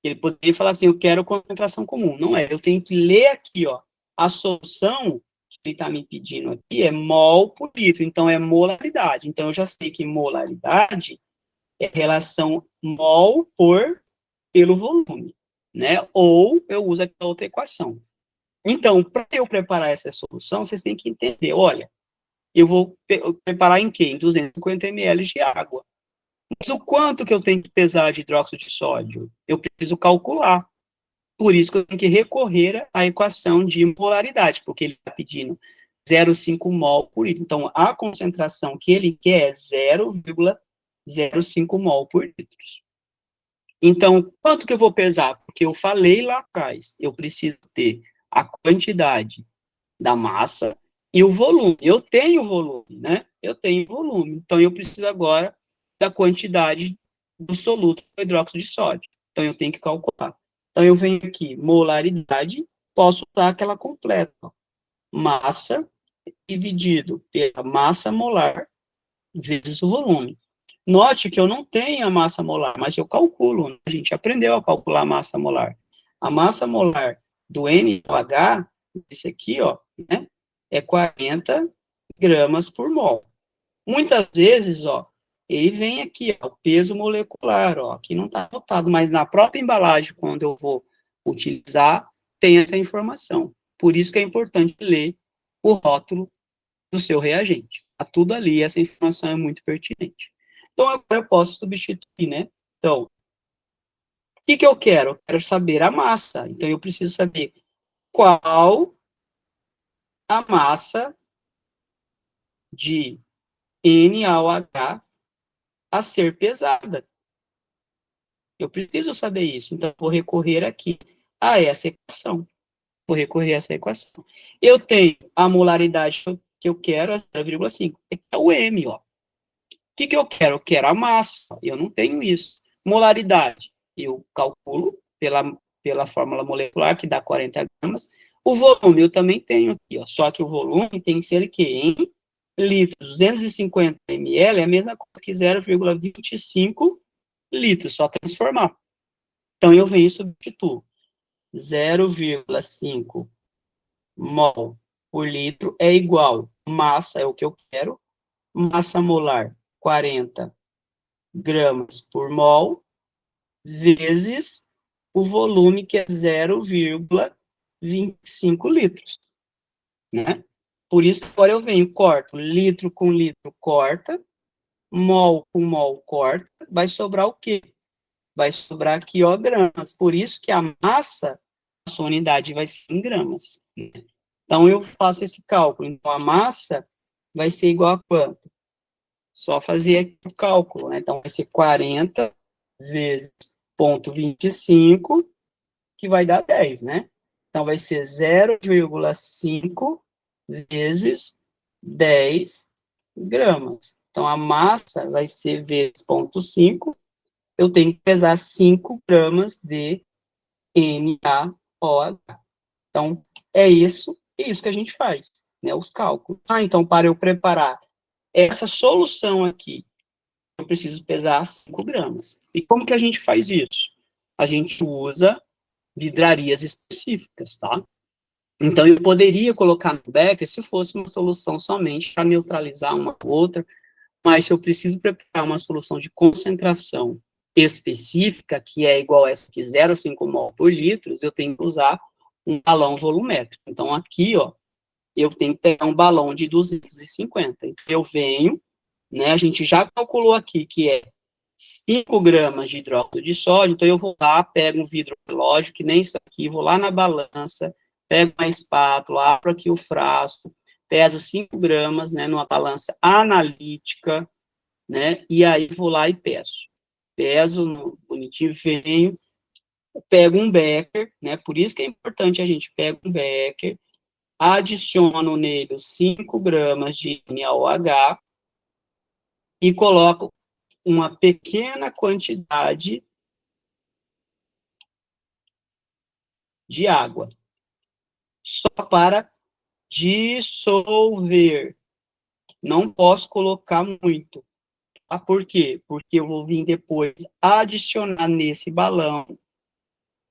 Ele poderia falar assim, eu quero concentração comum. Não é. Eu tenho que ler aqui, ó, a solução que ele está me pedindo aqui é mol por litro, então é molaridade. Então, eu já sei que molaridade é relação mol pelo volume, né? Ou eu uso aqui a outra equação. Então, para eu preparar essa solução, vocês têm que entender, olha, eu vou preparar em quê? Em 250 ml de água. Mas o quanto que eu tenho que pesar de hidróxido de sódio? Eu preciso calcular. Por isso que eu tenho que recorrer à equação de molaridade, porque ele está pedindo 0,5 mol por litro. Então, a concentração que ele quer é 0,05 mol por litro. Então, quanto que eu vou pesar? Porque eu falei lá atrás, eu preciso ter a quantidade da massa e o volume. Eu tenho volume, né? Eu tenho volume. Então, eu preciso agora da quantidade do soluto do hidróxido de sódio. Então, eu tenho que calcular. Então, eu venho aqui, molaridade, posso usar aquela completa. Ó. Massa dividido pela massa molar vezes o volume. Note que eu não tenho a massa molar, mas eu calculo. Né? A gente aprendeu a calcular a massa molar. A massa molar do NaOH, esse aqui, ó, né, é 40 gramas por mol. Muitas vezes, ó, ele vem aqui, ó, o peso molecular, ó, aqui não está anotado, mas na própria embalagem, quando eu vou utilizar, tem essa informação. Por isso que é importante ler o rótulo do seu reagente. Está tudo ali, essa informação é muito pertinente. Então, agora eu posso substituir, né? Então, o que eu quero? Eu quero saber a massa. Então, eu preciso saber qual a massa de NaOH a ser pesada. Eu preciso saber isso. Então, eu vou recorrer aqui a essa equação. Vou recorrer a essa equação. Eu tenho a molaridade que eu quero, a 0,5. É o M, ó. O que eu quero? Eu quero a massa. Eu não tenho isso. Molaridade. Eu calculo pela fórmula molecular, que dá 40 gramas. O volume eu também tenho aqui, ó. Só que o volume tem que ser o quê? Em litros. 250 ml é a mesma coisa que 0,25 litros, só transformar. Então, eu venho e substituo. 0,5 mol por litro é igual, massa é o que eu quero, massa molar, 40 gramas por mol, vezes o volume, que é 0,25 litros, né? Por isso, agora eu venho, corto, litro com litro, corta, mol com mol, corta, vai sobrar o quê? Vai sobrar aqui, ó, gramas. Por isso que a massa, a sua unidade vai ser em gramas. Né? Então, eu faço esse cálculo. Então, a massa vai ser igual a quanto? Só fazer aqui o cálculo, né? Então, vai ser 40 vezes 0,25, que vai dar 10, né? Então, vai ser 0,5 vezes 10 gramas. Então, a massa vai ser vezes 0,5, eu tenho que pesar 5 gramas de NaOH. Então, é isso que a gente faz, né? Os cálculos. Então, para eu preparar essa solução aqui, eu preciso pesar 5 gramas. E como que a gente faz isso? A gente usa vidrarias específicas, tá? Então, eu poderia colocar no becker se fosse uma solução somente para neutralizar uma ou outra, mas se eu preciso preparar uma solução de concentração específica, que é igual a essa aqui, 0,5 mol por litro, eu tenho que usar um balão volumétrico. Então, aqui, ó, eu tenho que pegar um balão de 250. Então, eu venho, né, a gente já calculou aqui que é 5 gramas de hidróxido de sódio, então eu vou lá, pego um vidro relógio, que nem isso aqui, vou lá na balança, pego uma espátula, abro aqui o frasco, peso 5 gramas, né, numa balança analítica, né, e aí vou lá e peso. Peso no bonitinho, venho, pego um becker, né, por isso que é importante a gente pega um becker, adiciono nele 5 gramas de NaOH e coloco uma pequena quantidade de água. Só para dissolver. Não posso colocar muito. Ah, por quê? Porque eu vou vir depois adicionar nesse balão.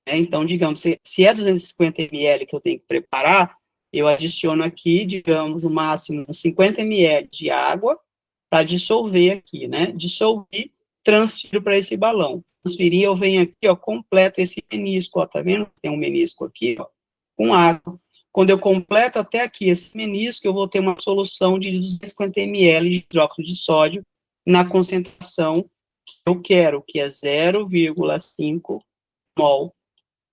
Então, digamos, se é 250 ml que eu tenho que preparar, eu adiciono aqui, digamos, no máximo 50 ml de água para dissolver aqui, né? Dissolver, transfiro para esse balão. Transferir, eu venho aqui, ó, completo esse menisco, ó, tá vendo? Tem um menisco aqui, ó, com água. Quando eu completo até aqui esse menisco, eu vou ter uma solução de 250 ml de hidróxido de sódio na concentração que eu quero, que é 0,5 mol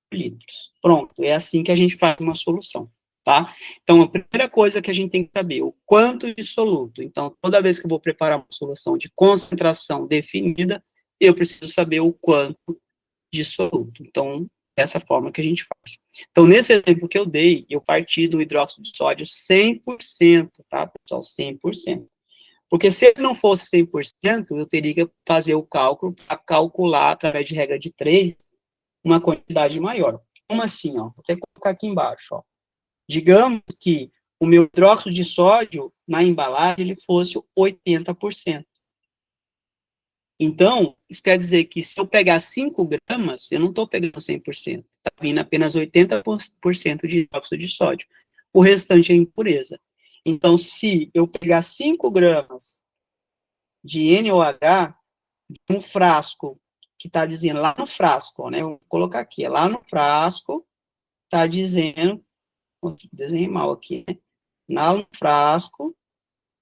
por litros. Pronto, é assim que a gente faz uma solução, tá? Então, a primeira coisa que a gente tem que saber, o quanto de soluto. Então, toda vez que eu vou preparar uma solução de concentração definida, eu preciso saber o quanto de soluto. Então, dessa forma que a gente faz. Então, nesse exemplo que eu dei, eu parti do hidróxido de sódio 100%, tá, pessoal? 100%. Porque se ele não fosse 100%, eu teria que fazer o cálculo para calcular, através de regra de 3, uma quantidade maior. Como assim, ó? Vou até colocar aqui embaixo, ó. Digamos que o meu hidróxido de sódio, na embalagem, ele fosse 80%. Então, isso quer dizer que se eu pegar 5 gramas, eu não estou pegando 100%. Está vindo apenas 80% de hidróxido de sódio. O restante é impureza. Então, se eu pegar 5 gramas de NOH, um frasco, que está dizendo lá no frasco, né? Vou colocar aqui, lá no frasco, está dizendo, desenhei mal aqui, né? Lá no frasco,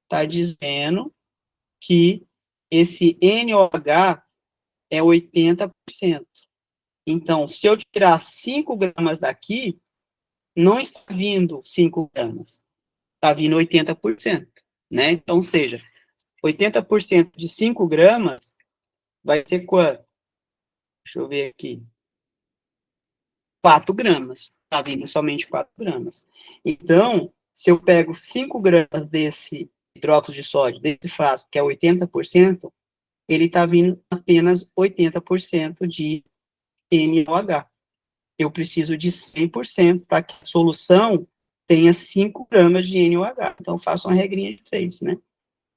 está dizendo que esse NOH é 80%. Então, se eu tirar 5 gramas daqui, não está vindo 5 gramas, está vindo 80%, né? Então, seja, 80% de 5 gramas vai ser quanto? Deixa eu ver aqui. 4 gramas. Está vindo somente 4 gramas. Então, se eu pego 5 gramas desse hidróxido de sódio, desse frasco, que é 80%, ele está vindo apenas 80% de NOH. Eu preciso de 100% para que a solução tenha 5 gramas de NOH. Então, eu faço uma regrinha de 3, né?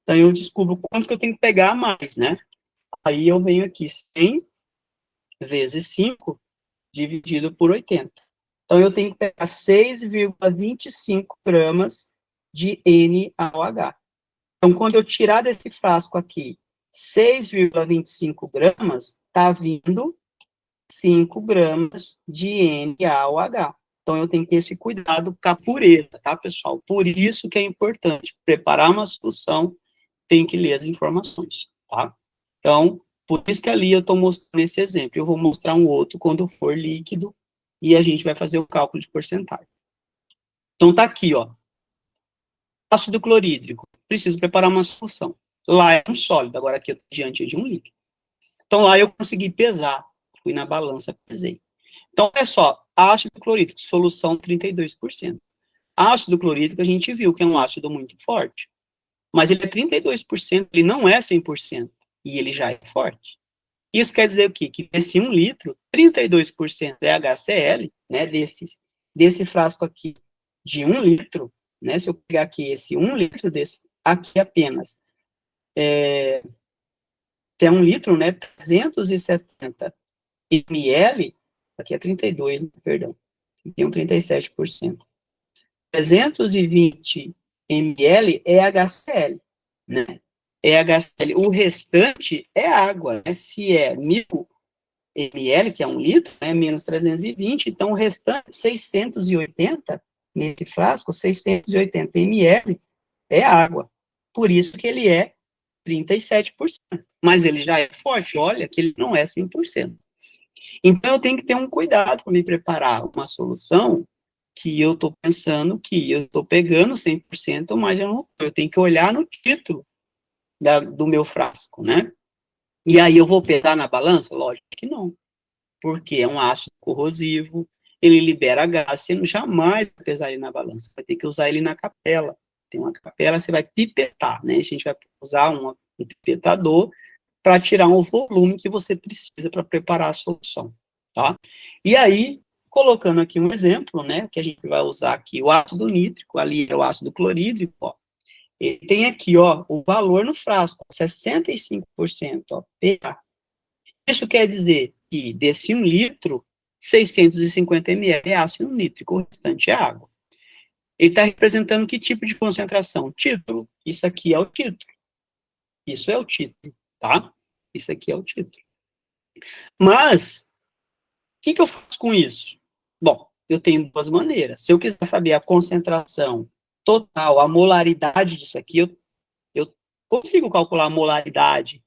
Então, eu descubro quanto que eu tenho que pegar a mais, né? Aí, eu venho aqui 100 vezes 5 dividido por 80. Então, eu tenho que pegar 6,25 gramas de NaOH. Então, quando eu tirar desse frasco aqui 6,25 gramas, está vindo 5 gramas de NaOH. Então, eu tenho que ter esse cuidado com a pureza, tá, pessoal? Por isso que é importante preparar uma solução, tem que ler as informações, tá? Então, por isso que ali eu estou mostrando esse exemplo. Eu vou mostrar um outro quando for líquido e a gente vai fazer o cálculo de porcentagem. Então, tá aqui, ó. Ácido clorídrico. Preciso preparar uma solução. Lá é um sólido, agora aqui eu estou diante de um líquido. Então, lá eu consegui pesar. Fui na balança, pesei. Então, é só, ácido clorídrico, solução 32%. Ácido clorídrico, a gente viu que é um ácido muito forte. Mas ele é 32%, ele não é 100%. E ele já é forte. Isso quer dizer o quê? Que desse 1 litro, 32% é HCl, né, desse frasco aqui de 1 litro, né, se eu pegar aqui esse 1 litro desse, aqui apenas, se é 1 litro, né, 370 ml, aqui é 32, perdão, tem um 37%. 320 ml é HCl, né, é HCl. O restante é água, né, se é 1.000 ml, que é 1 litro, né, menos 320, então o restante, 680, nesse frasco, 680 ml é água. Por isso que ele é 37%. Mas ele já é forte, olha, que ele não é 100%. Então eu tenho que ter um cuidado para me preparar uma solução que eu estou pensando que eu estou pegando 100%, mas eu tenho que olhar no título do meu frasco, né? E aí eu vou pesar na balança? Lógico que não, porque é um ácido corrosivo, ele libera gás, você não jamais vai pesar ele na balança, vai ter que usar ele na capela. Tem uma capela, você vai pipetar, né? A gente vai usar um pipetador para tirar o volume que você precisa para preparar a solução, tá? E aí, Colocando aqui um exemplo, né, que a gente vai usar aqui o ácido nítrico, ali é o ácido clorídrico, ó. Ele tem aqui, ó, o valor no frasco, 65%, ó, pH. Isso quer dizer que desse 1 litro, 650 ml é ácido nítrico, o restante é água. Ele está representando que tipo de concentração? Título. Isso aqui é o título. Isso é o título, tá? Isso aqui é o título. Mas, o que eu faço com isso? Bom, eu tenho duas maneiras. Se eu quiser saber a concentração total, a molaridade disso aqui, eu consigo calcular a molaridade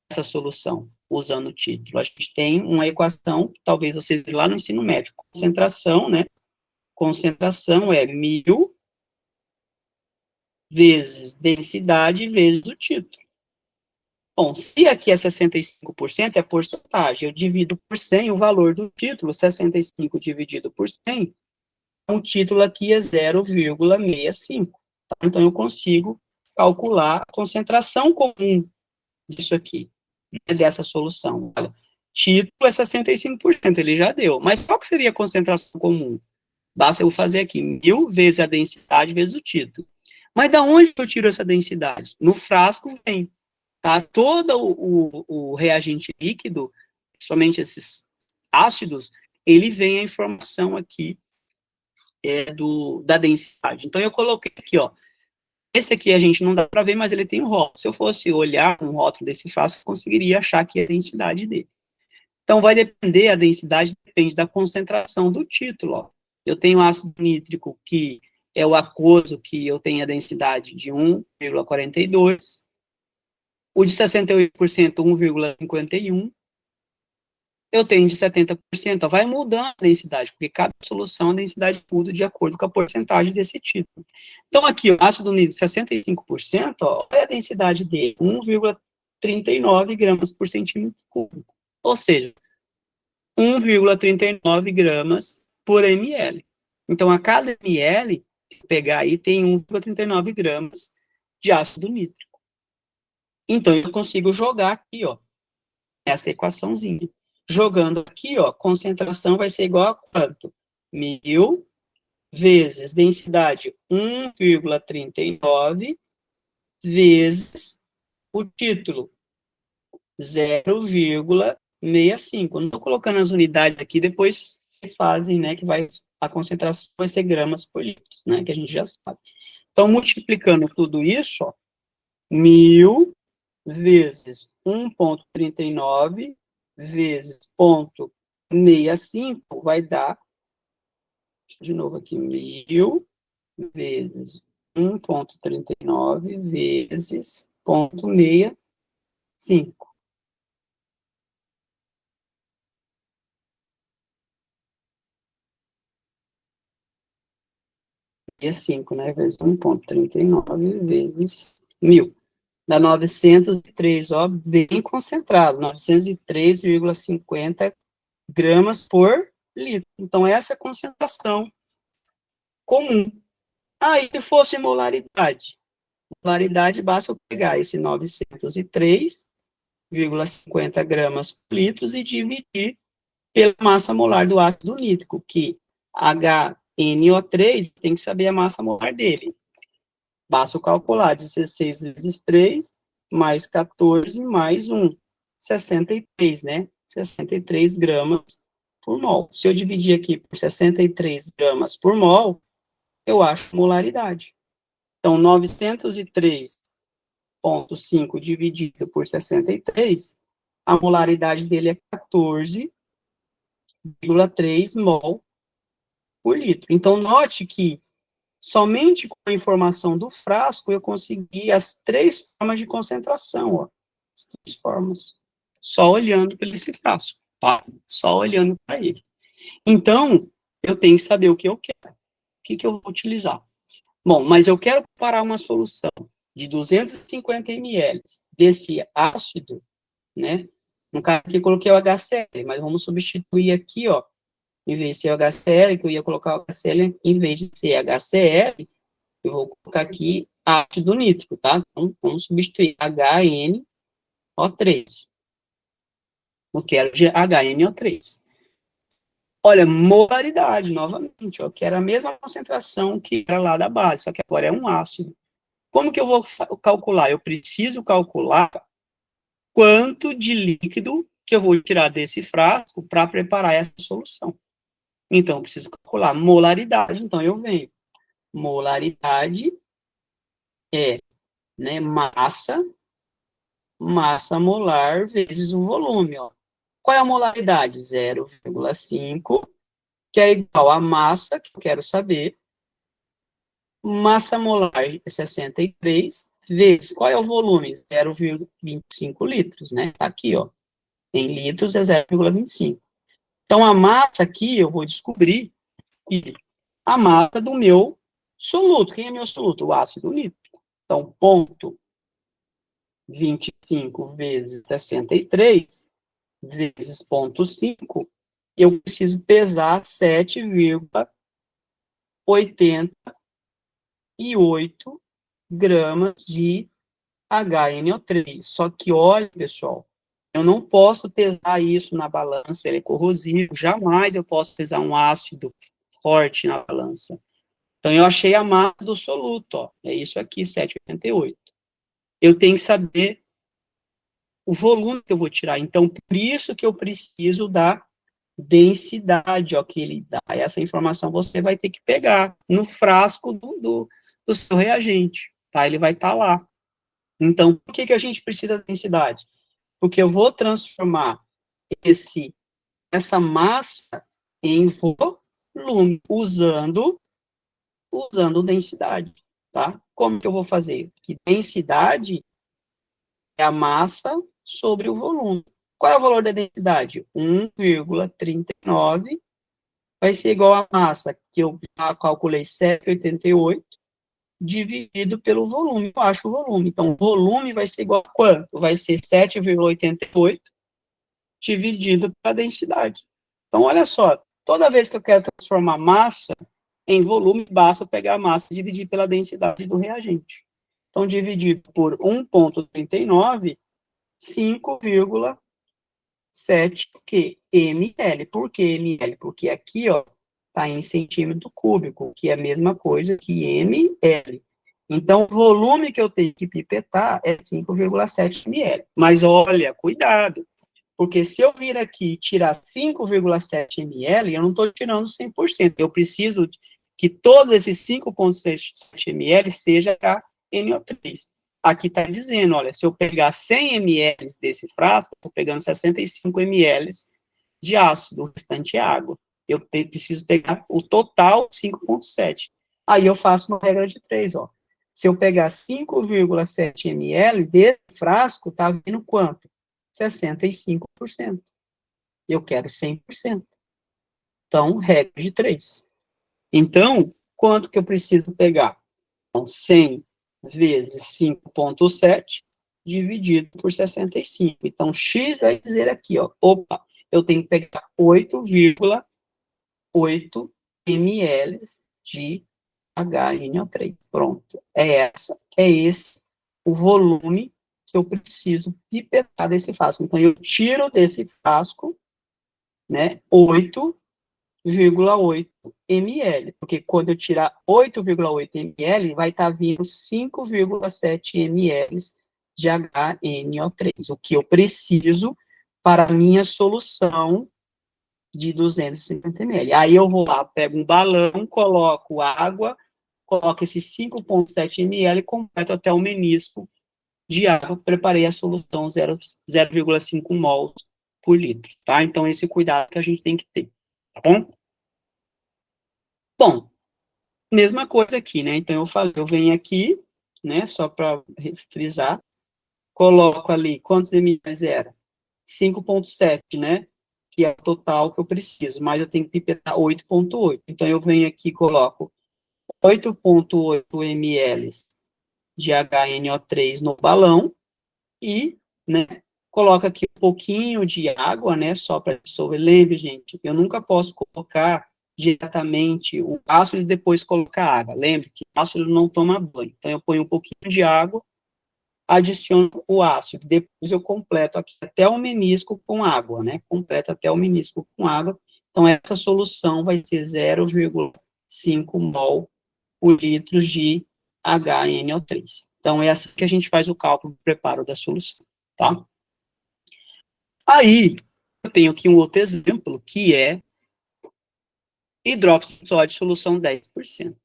dessa solução usando o título. A gente tem uma equação que talvez você veja lá no ensino médio. Concentração, né? Concentração é 1000 vezes densidade vezes o título. Bom, se aqui é 65%, é porcentagem. Eu divido por 100 o valor do título. 65 dividido por 100, o título aqui é 0,65. Tá? Então, eu consigo calcular a concentração comum disso aqui, né, dessa solução. Olha, título é 65%, ele já deu. Mas qual que seria a concentração comum? Basta eu fazer aqui 1000 vezes a densidade vezes o título. Mas da onde eu tiro essa densidade? No frasco vem. Tá? Todo o reagente líquido, principalmente esses ácidos, ele vem a informação aqui da densidade. Então, eu coloquei aqui, ó, esse aqui a gente não dá para ver, mas ele tem um rótulo. Se eu fosse olhar um rótulo desse frasco, eu conseguiria achar aqui a densidade dele. Então, vai depender, a densidade depende da concentração do título, ó. Eu tenho ácido nítrico, que é o aquoso, que eu tenho a densidade de 1,42, o de 68%, 1,51. Eu tenho de 70%, ó, vai mudando a densidade, porque cada solução, a densidade muda de acordo com a porcentagem desse tipo. Então, aqui, o ácido nítrico, 65%, ó, olha a densidade dele, 1,39 gramas por centímetro cúbico. Ou seja, 1,39 gramas por ml. Então, a cada ml, pegar aí, tem 1,39 gramas de ácido nítrico. Então, eu consigo jogar aqui, ó, essa equaçãozinha. Jogando aqui, ó, concentração vai ser igual a quanto? 1000 vezes densidade 1,39 vezes o título 0,65. Não estou colocando as unidades aqui, depois fazem, né, que a concentração vai ser gramas por litro, né, que a gente já sabe. Então, multiplicando tudo isso, ó, 1000 vezes 1,39 vezes 0,65 vai dar, de novo aqui, 1000 vezes 1,39 vezes 0,65. E 5, né? Vezes 1,39 vezes 1000. Dá 903, ó, bem concentrado, 903,50 gramas por litro. Então, essa é a concentração comum. Aí, se fosse molaridade, basta eu pegar esse 903,50 gramas por litro e dividir pela massa molar do ácido nítrico, que HNO3 tem que saber a massa molar dele. Basta eu calcular 16 vezes 3, mais 14, mais 1. 63, né? 63 gramas por mol. Se eu dividir aqui por 63 gramas por mol, eu acho molaridade. Então, 903,5 dividido por 63, a molaridade dele é 14,3 mol por litro. Então, note que somente com a informação do frasco eu consegui as 3 formas de concentração, ó. As 3 formas. Só olhando para esse frasco, tá? Só olhando para ele. Então, eu tenho que saber o que eu quero. O que eu vou utilizar? Bom, mas eu quero preparar uma solução de 250 ml desse ácido, né? No caso aqui eu coloquei o HCl, mas vamos substituir aqui, ó, em vez de ser o HCl, que eu ia colocar o HCl, em vez de ser HCl, eu vou colocar aqui ácido nítrico, tá? Então, vamos substituir HNO3. Eu quero de HNO3. Olha, molaridade, novamente, ó, que era a mesma concentração que era lá da base, só que agora é um ácido. Como que eu vou calcular? Eu preciso calcular quanto de líquido que eu vou tirar desse frasco para preparar essa solução. Então, eu preciso calcular molaridade. Então, eu venho. Molaridade é, né, massa molar vezes o volume. Ó. Qual é a molaridade? 0,5, que é igual a massa, que eu quero saber, massa molar é 63, vezes, qual é o volume? 0,25 litros, né? Tá aqui, ó. Em litros é 0,25. Então, a massa aqui, eu vou descobrir que a massa do meu soluto. Quem é meu soluto? O ácido nítrico. Então, ponto 25 vezes 63, vezes ponto 5, eu preciso pesar 7,88 gramas de HNO3. Só que, olha, pessoal, eu não posso pesar isso na balança, ele é corrosivo. Jamais eu posso pesar um ácido forte na balança. Então, eu achei a massa do soluto, ó. É isso aqui, 7,88. Eu tenho que saber o volume que eu vou tirar. Então, por isso que eu preciso da densidade, ó, que ele dá. Essa informação você vai ter que pegar no frasco do seu reagente, tá? Ele vai estar lá. Então, por que a gente precisa da densidade? Porque eu vou transformar essa massa em volume, usando densidade, tá? Como que eu vou fazer? Que densidade é a massa sobre o volume. Qual é o valor da densidade? 1,39 vai ser igual à massa, que eu já calculei 7,88, dividido pelo volume. Eu acho o volume. Então, o volume vai ser igual a quanto? Vai ser 7,88 dividido pela densidade. Então, olha só, toda vez que eu quero transformar massa em volume, basta eu pegar a massa e dividir pela densidade do reagente. Então, dividido por 1,39, 5,7 ml. Por que ml? Porque aqui, ó, está em centímetro cúbico, que é a mesma coisa que ml. Então, o volume que eu tenho que pipetar é 5,7 ml. Mas olha, cuidado, porque se eu vir aqui e tirar 5,7 ml, eu não estou tirando 100%. Eu preciso que todos esses 5,7 ml seja NO3. Aqui está dizendo, olha, se eu pegar 100 ml desse frasco, estou pegando 65 ml de ácido, o restante é água. Eu preciso pegar o total 5,7. Aí eu faço uma regra de 3, ó. Se eu pegar 5,7 ml desse frasco, está vindo quanto? 65%. Eu quero 100%. Então, regra de 3. Então, quanto que eu preciso pegar? Então, 100 vezes 5,7 dividido por 65. Então, X vai dizer aqui, ó, opa, eu tenho que pegar 8,8 ml de HNO3. Pronto. É esse o volume que eu preciso pipetar desse frasco. Então, eu tiro desse frasco, né, 8,8 ml, porque quando eu tirar 8,8 ml, vai estar vindo 5,7 ml de HNO3, o que eu preciso para a minha solução de 250 ml. Aí eu vou lá, pego um balão, coloco água, coloco esses 5,7 ml, completo até o menisco de água, preparei a solução 0,5 mols por litro, tá? Então, esse cuidado que a gente tem que ter, tá bom? Bom, mesma coisa aqui, né? Então, eu venho aqui, né, só para frisar, coloco ali, quantos ml era? 5,7, né? Que é o total que eu preciso, mas eu tenho que pipetar 8,8. Então, eu venho aqui e coloco 8,8 ml de HNO3 no balão e, né, coloca aqui um pouquinho de água, né, só para dissolver. Lembre, gente, eu nunca posso colocar diretamente o ácido e depois colocar água. Lembre que o ácido não toma banho. Então, eu ponho um pouquinho de água, adiciono o ácido, depois eu completo aqui até o menisco com água, né, completo até o menisco com água, Então, essa solução vai ser 0,5 mol por litro de HNO3. Então, é assim que a gente faz o cálculo do preparo da solução, tá? Aí, eu tenho aqui um outro exemplo, que é hidróxido de sódio, solução 10%.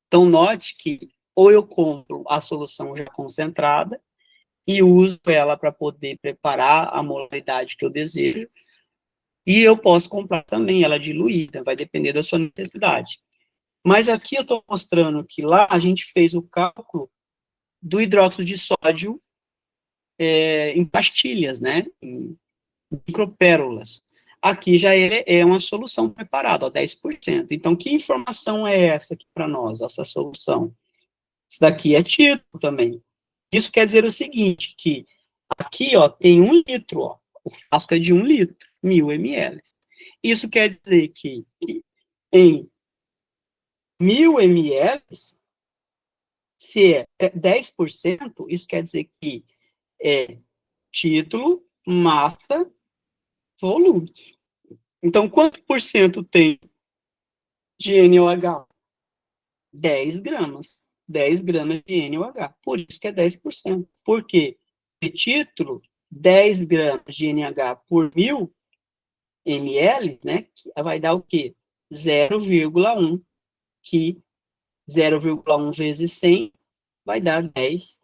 Então, note que ou eu compro a solução já concentrada e uso ela para poder preparar a molaridade que eu desejo, e eu posso comprar também ela diluída, vai depender da sua necessidade. Mas aqui eu estou mostrando que lá a gente fez o cálculo do hidróxido de sódio em pastilhas, né, em micropérolas. Aqui já é uma solução preparada, ó, 10%. Então, que informação é essa aqui para nós, essa solução? Isso daqui é título também. Isso quer dizer o seguinte, que aqui, ó, tem 1 litro, ó, o frasco é de 1 litro, 1000 ml. Isso quer dizer que em 1000 ml, se é 10%, isso quer dizer que é título, massa, volume. Então, quanto por cento tem de NOH? 10 gramas. 10 gramas de NOH. Por isso que é 10%. Por quê? De título, 10 gramas de NH por 1000 ml, né, vai dar o quê? 0,1, que 0,1 vezes 100 vai dar 10%.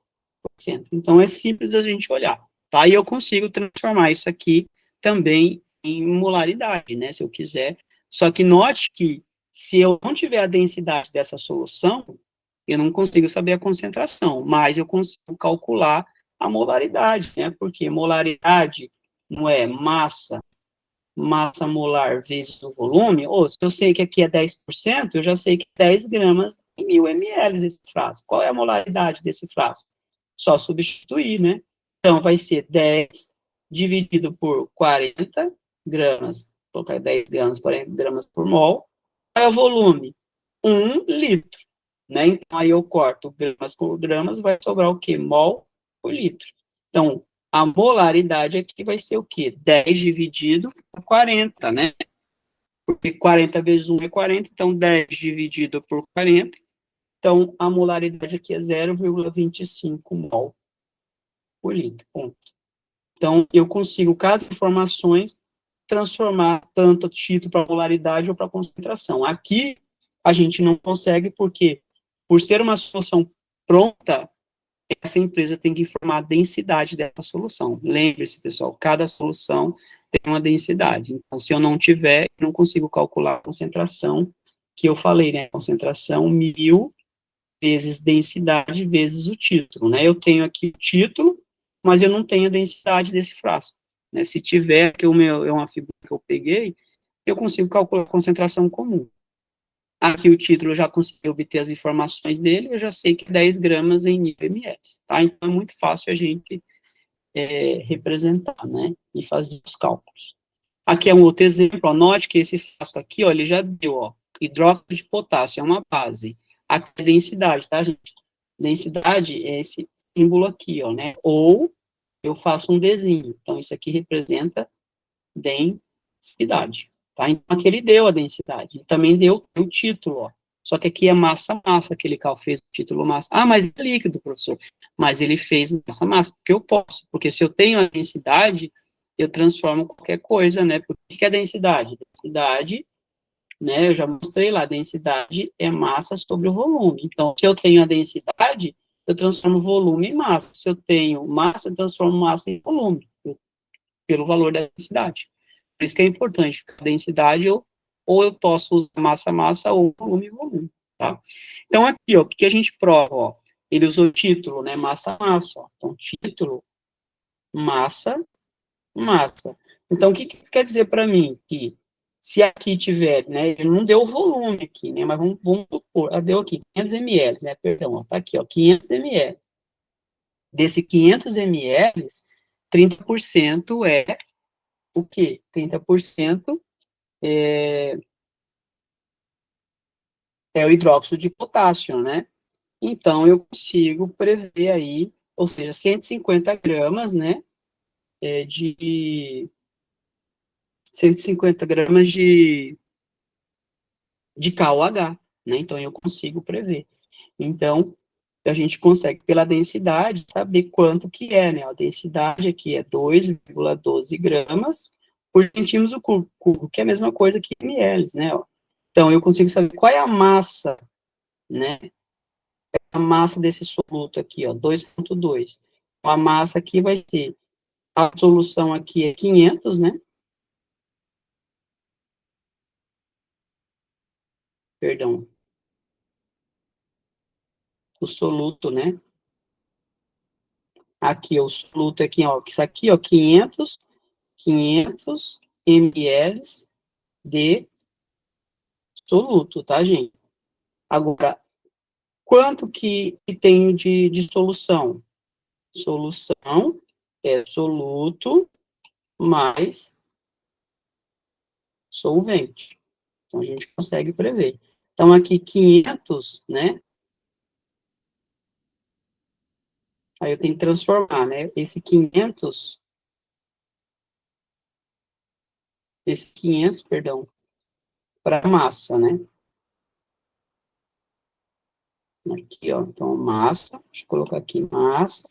Então, é simples a gente olhar, tá? E eu consigo transformar isso aqui também em molaridade, né, se eu quiser. Só que note que, se eu não tiver a densidade dessa solução, eu não consigo saber a concentração, mas eu consigo calcular a molaridade, né, porque molaridade não é massa molar vezes o volume, ou se eu sei que aqui é 10%, eu já sei que 10 gramas em 1000 ml esse frasco. Qual é a molaridade desse frasco? Só substituir, né? Então, vai ser 10 dividido por 40 gramas, vou colocar 10 gramas, 40 gramas por mol. Qual é o volume? 1 litro, né? Então, aí eu corto gramas por gramas, vai sobrar o quê? Mol por litro. Então, a molaridade aqui vai ser o quê? 10 dividido por 40, né? Porque 40 vezes 1 é 40, então 10 dividido por 40. Então, a molaridade aqui é 0,25 mol por litro. Ponto. Então, eu consigo, com as informações, transformar tanto o título para molaridade ou para concentração. Aqui, a gente não consegue, porque, por ser uma solução pronta, essa empresa tem que informar a densidade dessa solução. Lembre-se, pessoal, cada solução tem uma densidade. Então, se eu não tiver, eu não consigo calcular a concentração que eu falei, né? Concentração 1000 vezes densidade vezes o título, né? Eu tenho aqui o título, mas eu não tenho a densidade desse frasco, né? Se tiver, que o meu é uma figura que eu peguei, eu consigo calcular a concentração comum. Aqui o título eu já consegui obter as informações dele, eu já sei que 10 gramas em 1000 ml, tá? Então é muito fácil a gente representar, né? E fazer os cálculos. Aqui é um outro exemplo, ó, note que esse frasco aqui, ó, ele já deu, ó, hidróxido de potássio, é uma base. Aqui é densidade, tá, gente? Densidade é esse símbolo aqui, ó, né? Ou eu faço um desenho. Então, isso aqui representa densidade, tá? Então, aqui ele deu a densidade. E também deu o título, ó. Só que aqui é massa-massa, que ele fez o título massa. Ah, mas é líquido, professor. Mas ele fez massa-massa, porque eu posso. Porque se eu tenho a densidade, eu transformo qualquer coisa, né? Por que é densidade? Densidade, né? Eu já mostrei lá, densidade é massa sobre o volume. Então, se eu tenho a densidade, eu transformo volume em massa. Se eu tenho massa, eu transformo massa em volume, pelo valor da densidade. Por isso que é importante, a densidade, ou eu posso usar massa-massa ou volume-volume, tá? Então, aqui, ó, o que a gente prova, ó? Ele usou o título, né? Massa-massa, ó. Então, título, massa, massa. Então, o que quer dizer para mim? Que se aqui tiver, né, ele não deu o volume aqui, né, mas vamos supor, deu aqui 500 ml, né, perdão, ó, tá aqui, ó, 500 ml. Desse 500 ml, 30% é o quê? 30% é o hidróxido de potássio, né? Então, eu consigo prever aí, ou seja, 150 gramas, né, de 150 gramas de KOH, né? Então, eu consigo prever. Então, a gente consegue, pela densidade, saber quanto que é, né? A densidade aqui é 2,12 gramas por centímetro cubo, que é a mesma coisa que ml, né? Então, eu consigo saber qual é a massa, né? A massa desse soluto aqui, ó, 2,2. A massa aqui vai ser, a solução aqui é 500, né? Perdão, o soluto, né? Aqui, o soluto aqui, ó, isso aqui, ó, 500 ml de soluto, tá, gente? Agora, quanto que tenho de solução? Solução é soluto mais solvente. Então, a gente consegue prever. Então, aqui, 500, né? Aí eu tenho que transformar, né? Esse 500, perdão, para massa, né? Aqui, ó, então, massa, deixa eu colocar aqui massa,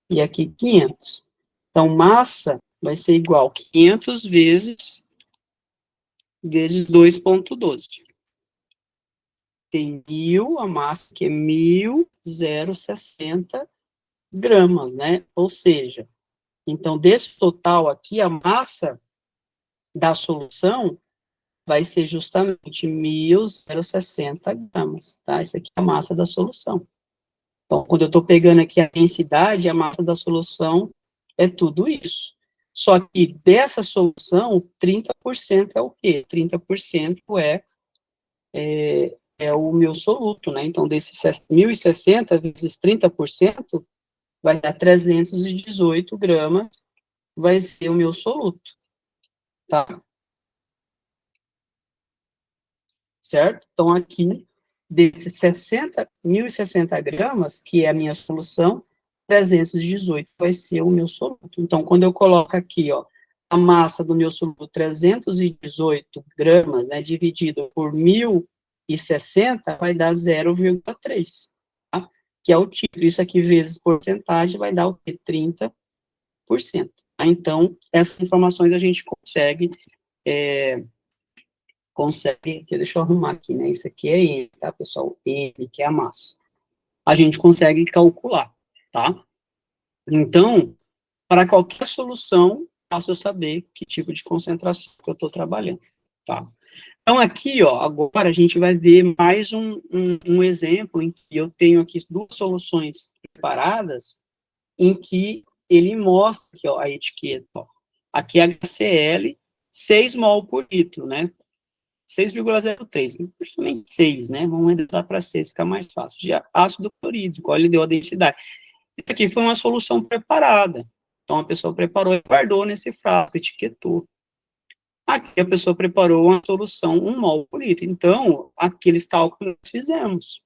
e aqui 500. Então, massa vai ser igual a 500 vezes 2,12. Tem 1.000, a massa que é 1.060 gramas, né? Ou seja, então, desse total aqui, a massa da solução vai ser justamente 1.060 gramas, tá? Essa aqui é a massa da solução. Então, quando eu estou pegando aqui a densidade, a massa da solução é tudo isso. Só que dessa solução, 30% é o quê? 30% é o meu soluto, né? Então, desses 1.060 vezes 30%, vai dar 318 gramas, vai ser o meu soluto, tá? Certo? Então, aqui, desses 1.060 gramas, que é a minha solução, 318 vai ser o meu soluto. Então, quando eu coloco aqui, ó, a massa do meu soluto, 318 gramas, né, dividido por 1.060, vai dar 0,3, tá? Que é o título. Isso aqui vezes porcentagem vai dar o quê? 30%. Tá? Então, essas informações a gente consegue, aqui, deixa eu arrumar aqui, né, isso aqui é N, tá, pessoal? N, que é a massa. A gente consegue calcular, tá? Então, para qualquer solução, faço eu saber que tipo de concentração que eu estou trabalhando, tá? Então, aqui, ó, agora a gente vai ver mais um exemplo em que eu tenho aqui duas soluções preparadas, em que ele mostra aqui, ó, a etiqueta, ó. Aqui é HCl, 6 mol por litro, né? 6,03, praticamente 6, né? Vamos reduzir para 6, fica mais fácil. De ácido clorídrico, olha, ele deu a densidade. Isso aqui foi uma solução preparada. Então, a pessoa preparou e guardou nesse frasco, etiquetou. Aqui, a pessoa preparou uma solução, 1 mol por litro. Então, aqueles cálculos nós fizemos.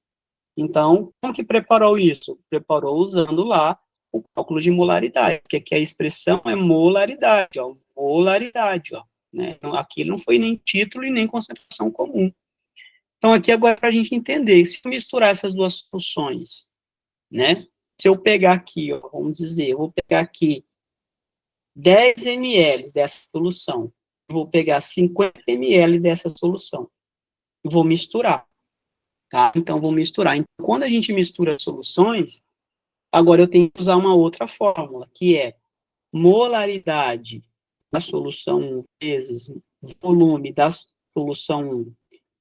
Então, como que preparou isso? Preparou usando lá o cálculo de molaridade, porque aqui a expressão é molaridade, ó, molaridade, ó. Né? Então, aqui não foi nem título e nem concentração comum. Então, aqui agora para a gente entender, se eu misturar essas duas soluções, né? Se eu pegar aqui, ó, vamos dizer, eu vou pegar aqui 10 ml dessa solução, eu vou pegar 50 ml dessa solução, eu vou misturar, tá? Então, vou misturar. Então, quando a gente mistura soluções, agora eu tenho que usar uma outra fórmula, que é molaridade da solução 1 vezes volume da solução 1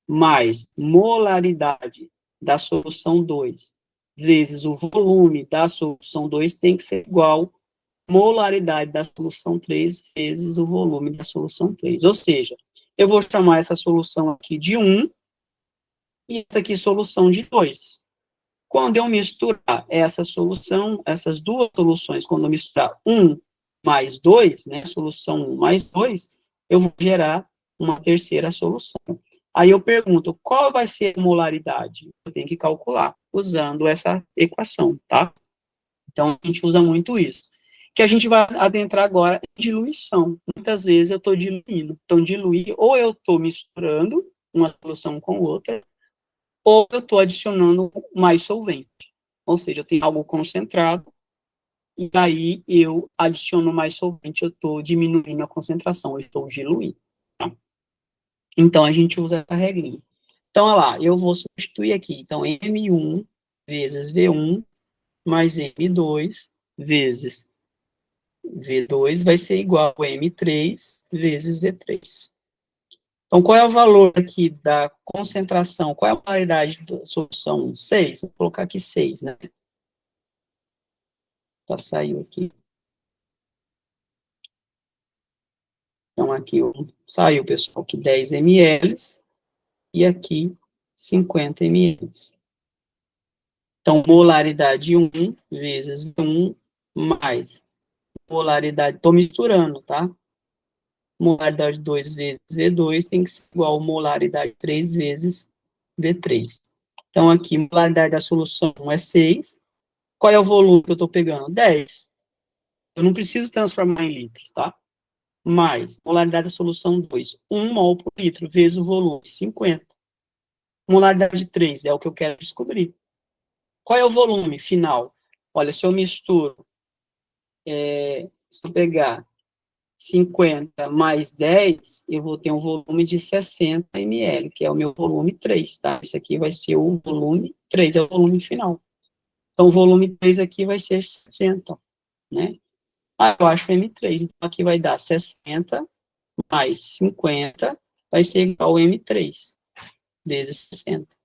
mais molaridade da solução 2 vezes o volume da solução 2 tem que ser igual molaridade da solução 3 vezes o volume da solução 3. Ou seja, eu vou chamar essa solução aqui de 1 e essa aqui solução de 2. Quando eu misturar essa solução, essas duas soluções, quando eu misturar 1 mais 2, né, solução 1 mais 2, eu vou gerar uma terceira solução. Aí eu pergunto, qual vai ser a molaridade? Eu tenho que calcular, usando essa equação, tá? Então, a gente usa muito isso. que a gente vai adentrar agora em diluição. Muitas vezes eu estou diluindo. Então, diluir, ou eu estou misturando uma solução com outra, ou eu estou adicionando mais solvente. Ou seja, eu tenho algo concentrado, e aí eu adiciono mais solvente, eu estou diminuindo a concentração, eu estou diluindo. Tá? Então, a gente usa essa regrinha. Então, olha lá, eu vou substituir aqui. Então, M1 vezes V1 mais M2 vezes V2 vai ser igual a M3 vezes V3. Então, qual é o valor aqui da concentração? Qual é a polaridade da solução? 6? Vou colocar aqui 6, né? Já saiu aqui. Então, aqui saiu, pessoal, aqui 10 ml e aqui 50 ml. Então, molaridade 1 vezes V1 mais molaridade, estou misturando, tá? Molaridade 2 vezes V2 tem que ser igual a molaridade 3 vezes V3. Então, aqui, molaridade da solução é 6. Qual é o volume que eu estou pegando? 10. Eu não preciso transformar em litros, tá? Mais, molaridade da solução 2, 1 mol por litro, vezes o volume, 50. Molaridade 3 é o que eu quero descobrir. Qual é o volume final? Olha, se eu misturo, se eu pegar 50 mais 10, eu vou ter um volume de 60 ml, que é o meu volume 3, tá? Esse aqui vai ser o volume 3, é o volume final. Então, o volume 3 aqui vai ser 60, né? Eu acho M3, então aqui vai dar 60 mais 50, vai ser igual a M3, vezes 60.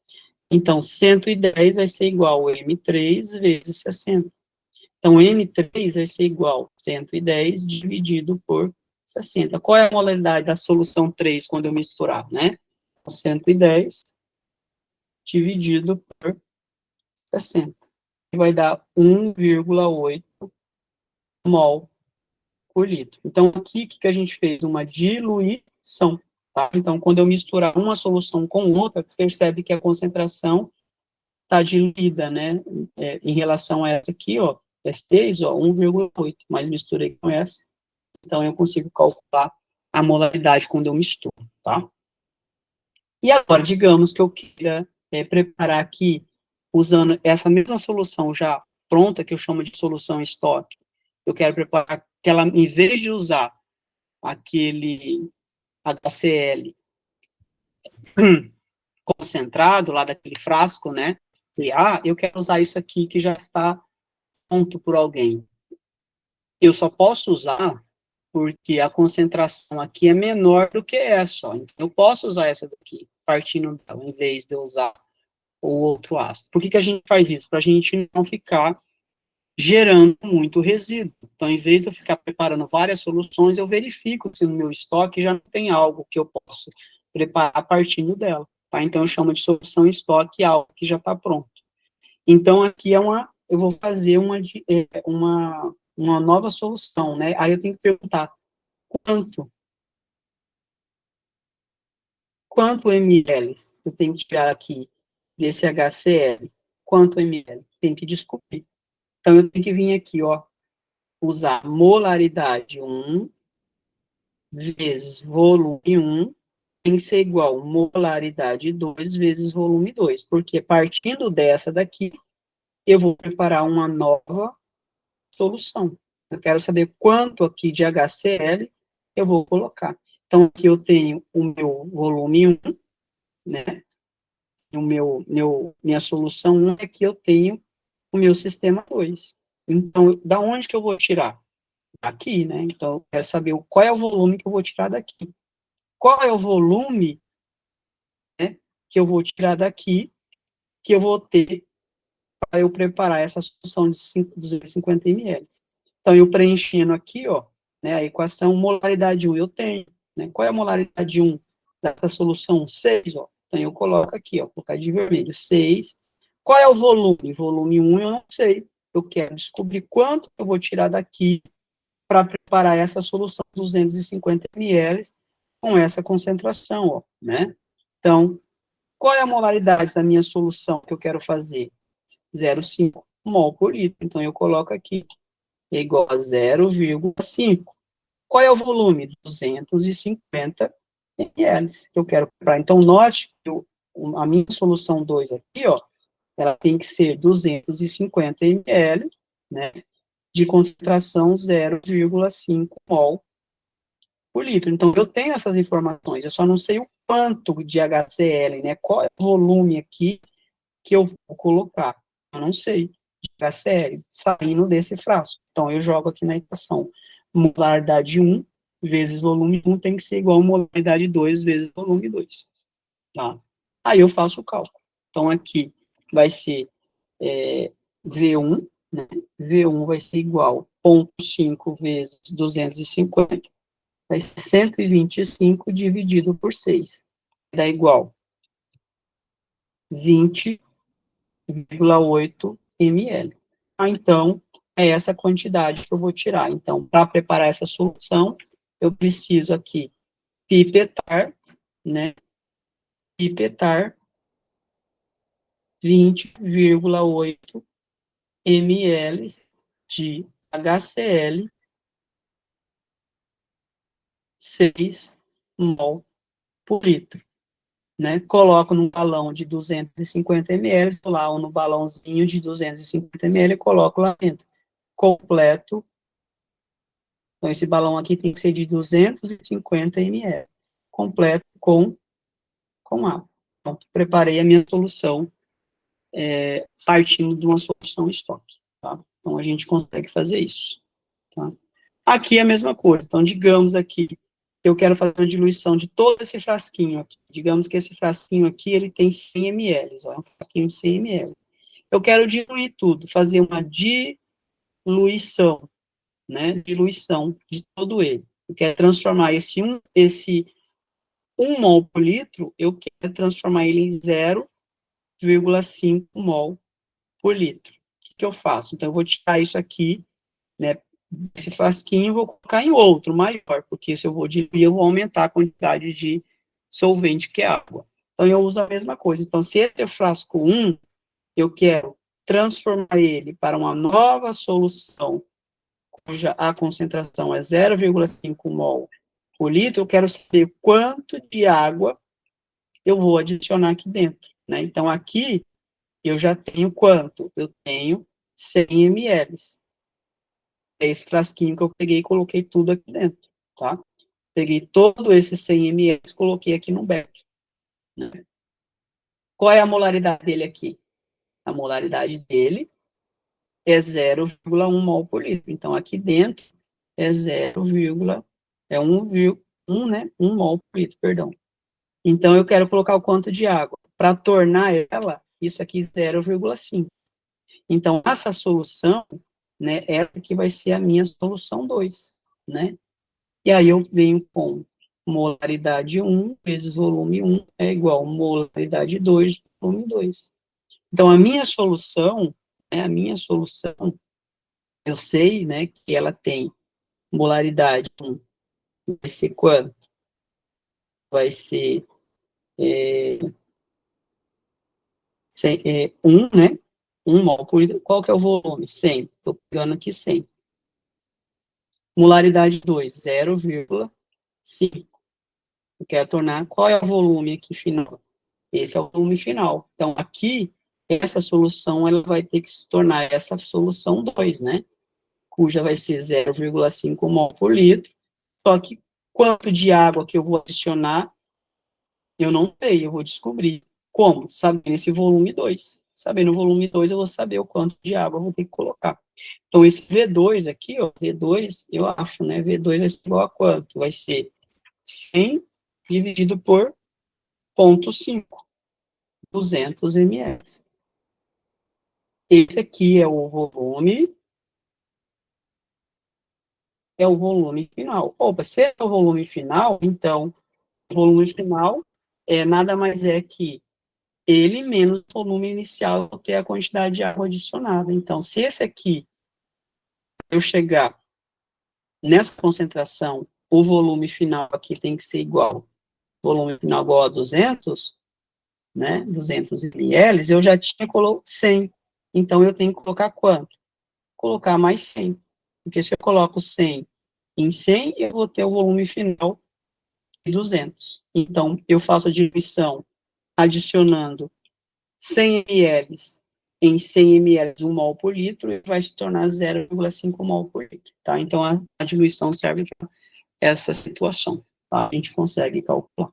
Então, 110 vai ser igual a M3 vezes 60. Então, M3 vai ser igual a 110 dividido por 60. Qual é a molaridade da solução 3 quando eu misturar, né? 110 dividido por 60. Vai dar 1,8 mol por litro. Então, aqui, o que a gente fez? Uma diluição. Tá? Então, quando eu misturar uma solução com outra, percebe que a concentração está diluída, né? Em relação a essa aqui, ó, é 6, ó, 1,8, mas misturei com essa, então eu consigo calcular a molaridade quando eu misturo, tá? E agora, digamos que eu queira preparar aqui, usando essa mesma solução já pronta, que eu chamo de solução estoque, eu quero preparar que ela, em vez de usar aquele HCl concentrado lá daquele frasco, né? E, eu quero usar isso aqui que já está pronto por alguém. Eu só posso usar porque a concentração aqui é menor do que essa, ó. Então, eu posso usar essa daqui, partindo dela, em vez de eu usar o outro ácido. Por que a gente faz isso? Para a gente não ficar gerando muito resíduo. Então, em vez de eu ficar preparando várias soluções, eu verifico se no meu estoque já não tem algo que eu possa preparar partindo dela. Tá? Então, eu chamo de solução estoque algo que já está pronto. Então, aqui eu vou fazer uma nova solução, né? Aí eu tenho que perguntar quanto ml eu tenho que tirar aqui desse HCl? Quanto ml? Tem que descobrir. Então, eu tenho que vir aqui, ó, usar molaridade 1 vezes volume 1 tem que ser igual a molaridade 2 vezes volume 2, porque partindo dessa daqui, eu vou preparar uma nova solução. Eu quero saber quanto aqui de HCl eu vou colocar. Então, aqui eu tenho o meu volume 1, né? Minha solução 1 é que eu tenho o meu sistema 2. Então, da onde que eu vou tirar? Aqui, né? Então, eu quero saber qual é o volume que eu vou tirar daqui. Qual é o volume, né, que eu vou tirar daqui, que eu vou ter para eu preparar essa solução de 250 ml. Então, eu preenchendo aqui, ó, né, a equação molaridade 1 eu tenho, né? Qual é a molaridade 1 dessa solução? 6, ó. Então, eu coloco aqui, ó, vou colocar de vermelho, 6. Qual é o volume? Volume 1 eu não sei. Eu quero descobrir quanto eu vou tirar daqui para preparar essa solução 250 ml com essa concentração, ó, né? Então, qual é a molaridade da minha solução que eu quero fazer? 0,5 mol por litro. Então, eu coloco aqui é igual a 0,5. Qual é o volume? 250 ml que eu quero comprar. Então, note que a minha solução 2 aqui, ó, ela tem que ser 250 ml, né, de concentração 0,5 mol por litro. Então, eu tenho essas informações, eu só não sei o quanto de HCl, né, qual é o volume aqui que eu vou colocar. Eu não sei de HCl saindo desse frasco. Então, eu jogo aqui na equação molaridade 1 vezes volume 1 tem que ser igual a molaridade 2 vezes volume 2. Tá? Aí eu faço o cálculo. Então, aqui vai ser V1, né? V1 vai ser igual a 0,5 vezes 250, vai ser 125 dividido por 6. Dá igual 20,8 ml. Então, é essa quantidade que eu vou tirar. Então, para preparar essa solução, eu preciso aqui pipetar, né? Pipetar 20,8 ml de HCl 6 mol por litro, né? Coloco num balão de 250 ml, lá ou no balãozinho de 250 ml, coloco lá dentro. Completo. Então, esse balão aqui tem que ser de 250 ml. Completo com água. Então, preparei a minha solução partindo de uma solução estoque, tá? Então, a gente consegue fazer isso, tá? Aqui é a mesma coisa. Então, digamos aqui, eu quero fazer uma diluição de todo esse frasquinho aqui. Digamos que esse frasquinho aqui, ele tem 100 ml, ó, é um frasquinho de 100 ml. Eu quero diluir tudo, fazer uma diluição, né? Diluição de todo ele. Eu quero transformar esse 1 mol por litro, eu quero transformar ele em 0,5 mol por litro. O que eu faço? Então, eu vou tirar isso aqui, né, desse frasquinho, vou colocar em outro, maior, porque se eu vou diluir, eu vou aumentar a quantidade de solvente, que é água. Então, eu uso a mesma coisa. Então, se esse é o frasco 1, eu quero transformar ele para uma nova solução, cuja a concentração é 0,5 mol por litro, eu quero saber quanto de água eu vou adicionar aqui dentro, né? Então, aqui, eu já tenho quanto? Eu tenho 100 ml. É esse frasquinho que eu peguei e coloquei tudo aqui dentro, tá? Peguei todo esse 100 ml e coloquei aqui no beck, né? Qual é a molaridade dele aqui? A molaridade dele é 0,1 mol por litro. Então, aqui dentro é 0, é 1, né? 1 mol por litro, perdão. Então, eu quero colocar o quanto de água. Para tornar ela, isso aqui 0,5. Então, essa solução, né, essa que vai ser a minha solução 2, né? E aí eu venho com molaridade 1 vezes volume 1 é igual a molaridade 2 volume 2. Então, a minha solução, eu sei, né, que ela tem molaridade 1, vai ser quanto? Vai ser 1, né? 1 mol por litro. Qual que é o volume? 100. Estou pegando aqui 100. Molaridade 2, 0,5. Eu quero tornar, qual é o volume aqui final? Esse é o volume final. Então, aqui, essa solução, ela vai ter que se tornar essa solução 2, né? Cuja vai ser 0,5 mol por litro. Só que, quanto de água que eu vou adicionar, eu não sei, eu vou descobrir. Como? Sabendo esse volume 2. Sabendo o volume 2, eu vou saber o quanto de água eu vou ter que colocar. Então, esse V2 aqui, ó, V2, eu acho, né? V2 vai ser igual a quanto? Vai ser 100 dividido por 0,5, 200 ml. Esse aqui é o volume final. Opa, se é o volume final, então, o volume final nada mais é que ele menos o volume inicial, eu ter a quantidade de água adicionada. Então, se esse aqui, eu chegar nessa concentração, o volume final aqui tem que ser igual, volume final igual a 200, né, 200 ml, eu já tinha colocado 100. Então, eu tenho que colocar quanto? Colocar mais 100. Porque se eu coloco 100 em 100, eu vou ter o volume final de 200. Então, eu faço a diluição adicionando 100 ml em 100 ml, 1 mol por litro, e vai se tornar 0,5 mol por litro, tá? Então, a diluição serve para essa situação, tá? A gente consegue calcular.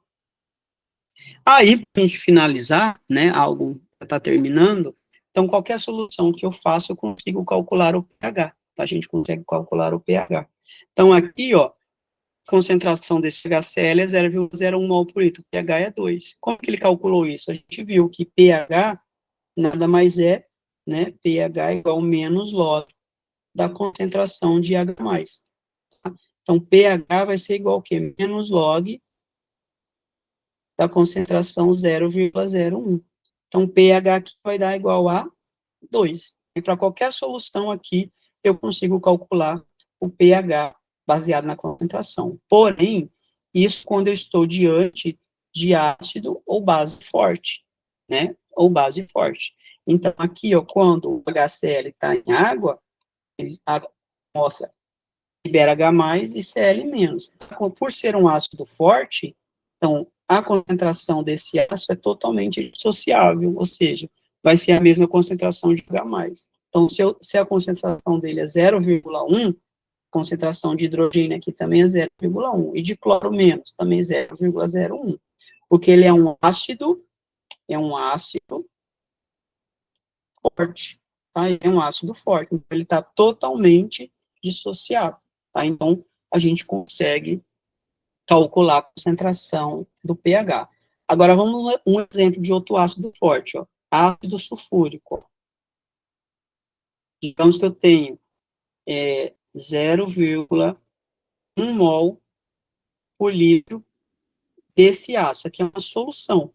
Aí, para a gente finalizar, né, algo está terminando, então, qualquer solução que eu faço, eu consigo calcular o pH, tá? A gente consegue calcular o pH. Então, aqui, ó, concentração desse HCl é 0,01 mol por litro, pH é 2. Como que ele calculou isso? A gente viu que pH nada mais é, né, pH é igual menos log da concentração de H+. Tá? Então, pH vai ser igual ao quê? Menos log da concentração 0,01. Então, pH aqui vai dar igual a 2. E para qualquer solução aqui, eu consigo calcular o pH baseado na concentração. Porém, isso quando eu estou diante de ácido ou base forte, né? Ou base forte. Então, aqui, ó, quando o HCl está em água, ele mostra, libera H+, e Cl-. Por ser um ácido forte, então, a concentração desse ácido é totalmente dissociável, ou seja, vai ser a mesma concentração de H+. Então, se a concentração dele é 0,1, concentração de hidrogênio aqui também é 0,1, e de cloro menos, também 0,01, porque ele é um ácido forte, tá? Ele é um ácido forte, então ele está totalmente dissociado, tá? Então, a gente consegue calcular a concentração do pH. Agora, vamos a um exemplo de outro ácido forte, ó, ácido sulfúrico. Digamos que eu tenho 0,1 mol por litro desse ácido, aqui é uma solução,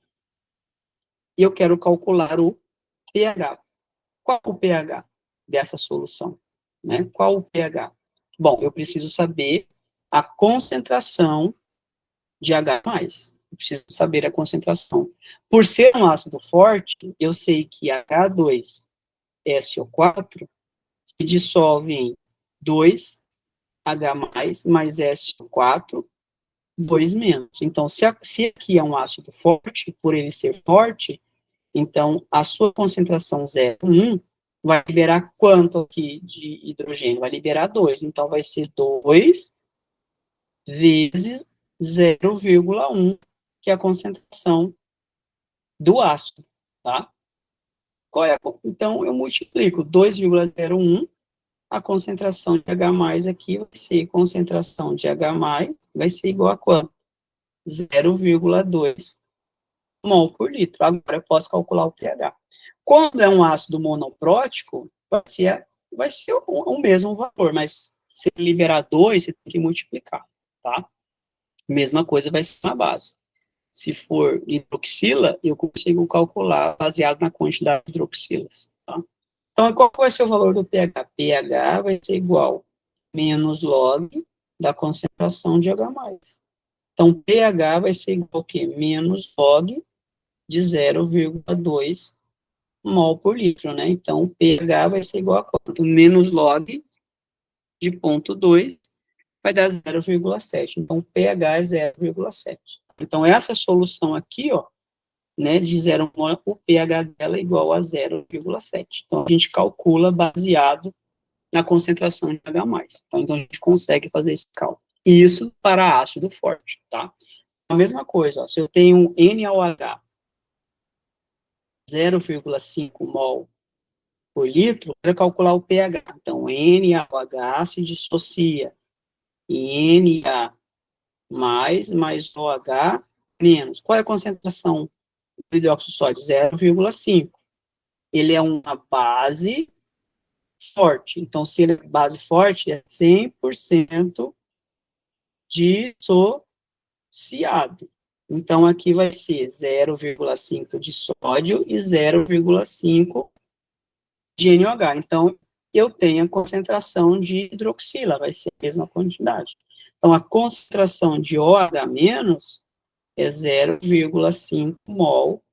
e eu quero calcular o pH. Qual o pH dessa solução? Né? Qual o pH? Bom, eu preciso saber a concentração de H+. Eu preciso saber a concentração. Por ser um ácido forte, eu sei que H2SO4 se dissolve em 2H+, mais SO4, 2 menos. Então, se aqui é um ácido forte, por ele ser forte, então, a sua concentração 0,1 vai liberar quanto aqui de hidrogênio? Vai liberar 2. Então, vai ser 2 vezes 0,1, que é a concentração do ácido, tá? Então, eu multiplico 2,01, a concentração de H+, aqui vai ser, concentração de H+, vai ser igual a quanto? 0,2 mol por litro. Agora, eu posso calcular o pH. Quando é um ácido monoprótico, vai ser o mesmo valor, mas se liberar 2, você tem que multiplicar, tá? Mesma coisa vai ser na base. Se for hidroxila, eu consigo calcular baseado na quantidade de hidroxilas, tá? Então, qual vai ser o valor do pH? pH vai ser igual menos log da concentração de H+. Então, pH vai ser igual ao quê? Menos log de 0,2 mol por litro, né? Então, pH vai ser igual a quanto? Menos log de 0,2 vai dar 0,7. Então, pH é 0,7. Então, essa solução aqui, ó, né, de 0 mol, o pH dela é igual a 0,7. Então, a gente calcula baseado na concentração de H+. Então, a gente consegue fazer esse cálculo. Isso para ácido forte, tá? A mesma coisa, ó, se eu tenho NaOH 0,5 mol por litro, para calcular o pH. Então, NaOH se dissocia em Na mais OH menos. Qual é a concentração do hidróxido de sódio? 0,5. Ele é uma base forte. Então, se ele é base forte, é 100% dissociado. Então, aqui vai ser 0,5 de sódio e 0,5 de NOH. Então, eu tenho a concentração de hidroxila, vai ser a mesma quantidade. Então, a concentração de OH- é 0,5 mol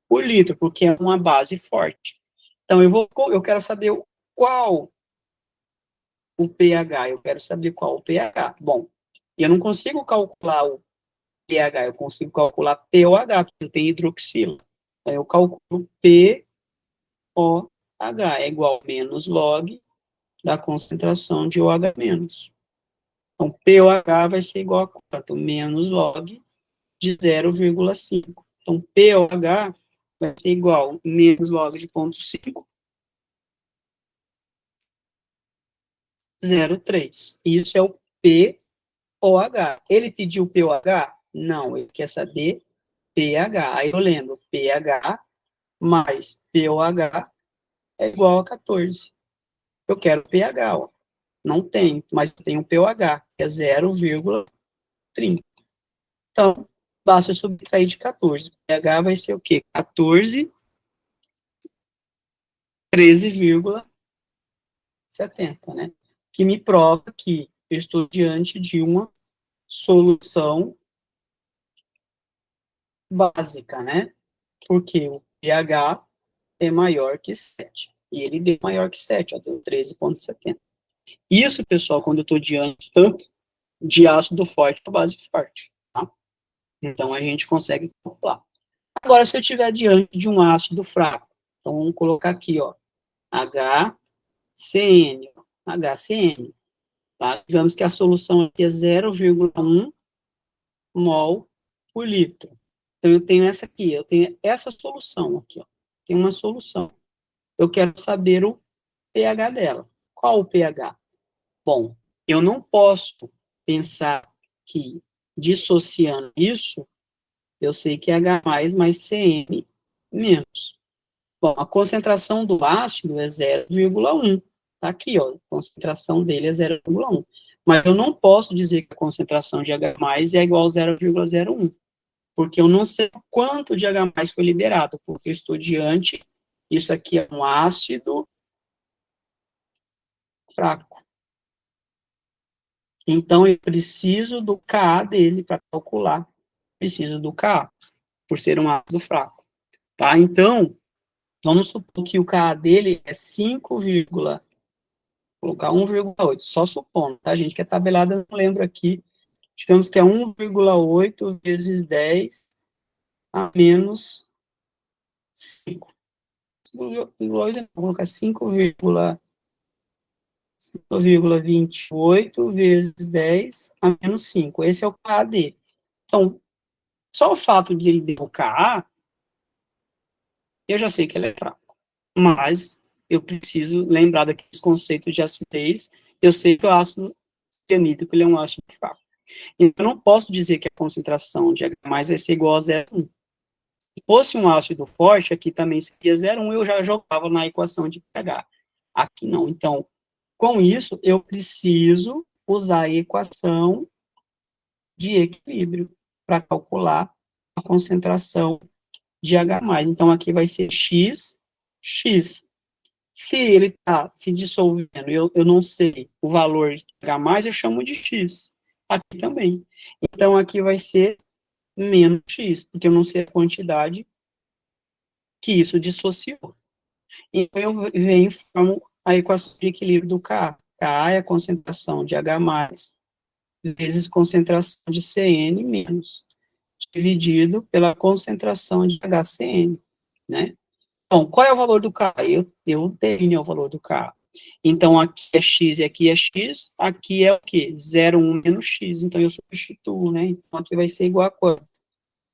por litro, porque é uma base forte. Então, eu quero saber qual o pH, eu quero saber qual o pH. Bom, eu não consigo calcular o pH, eu consigo calcular pOH, porque tem hidroxila. Então, eu calculo pOH é igual a menos log da concentração de OH menos. Então, pOH vai ser igual a quanto? Menos log de 0,5. Então, pOH vai ser igual a menos log de 0,5, 0,3. Isso é o pOH. Ele pediu pOH? Não, ele quer saber pH. Aí eu lembro, pH mais pOH é igual a 14. Eu quero pH, ó. Não tem, mas eu tenho pOH, que é 0,30. Então, basta eu subtrair de 14. pH vai ser o quê? 14, 13,70, né? Que me prova que eu estou diante de uma solução básica, né? Porque o pH é maior que 7. E ele deu maior que 7, ó, deu 13,70. Isso, pessoal, quando eu estou diante tanto de ácido forte ou base forte, tá? Então, a gente consegue calcular. Agora, se eu estiver diante de um ácido fraco, então vamos colocar aqui, ó, HCN, HCN, tá? Digamos que a solução aqui é 0,1 mol por litro. Então, eu tenho essa aqui, eu tenho essa solução aqui, ó. Tem uma solução. Eu quero saber o pH dela. Qual o pH? Bom, eu não posso pensar que, dissociando isso, eu sei que é H mais CN menos. Bom, a concentração do ácido é 0,1. Tá aqui, ó, a concentração dele é 0,1. Mas eu não posso dizer que a concentração de H é igual a 0,01, porque eu não sei quanto de H foi liberado, porque eu estou diante, isso aqui é um ácido fraco. Então, eu preciso do Ka dele para calcular. Preciso do Ka, por ser um ácido fraco. Tá? Então, vamos supor que o Ka dele é 5, colocar 1,8, só supondo, tá, gente? Que a tabelada eu não lembro aqui. Digamos que é 1,8 vezes 10 a menos 5. 5,8, vou colocar 5,28 vezes 10 a menos 5. Esse é o Ka dele. Então, só o fato de ele ter o Ka, eu já sei que ele é fraco. Mas eu preciso lembrar daqueles conceitos de acidez. Eu sei que o ácido cianídrico ele é um ácido fraco. Então, eu não posso dizer que a concentração de H+, vai ser igual a 0,1. Se fosse um ácido forte, aqui também seria 0,1, eu já jogava na equação de pH. Aqui não. Então, com isso, eu preciso usar a equação de equilíbrio para calcular a concentração de H+. Então, aqui vai ser X. Se ele está se dissolvendo, eu não sei o valor de H+, eu chamo de X. Aqui também. Então, aqui vai ser menos X, porque eu não sei a quantidade que isso dissociou. Então, eu venho e formo a equação de equilíbrio do Ka. Ka é a concentração de H+, vezes concentração de CN menos, dividido pela concentração de HCN, né? Então, qual é o valor do K? Eu defini o valor do K. Então, aqui é X e aqui é o quê? 0,1 menos X. Então, eu substituo, né? Então, aqui vai ser igual a quanto?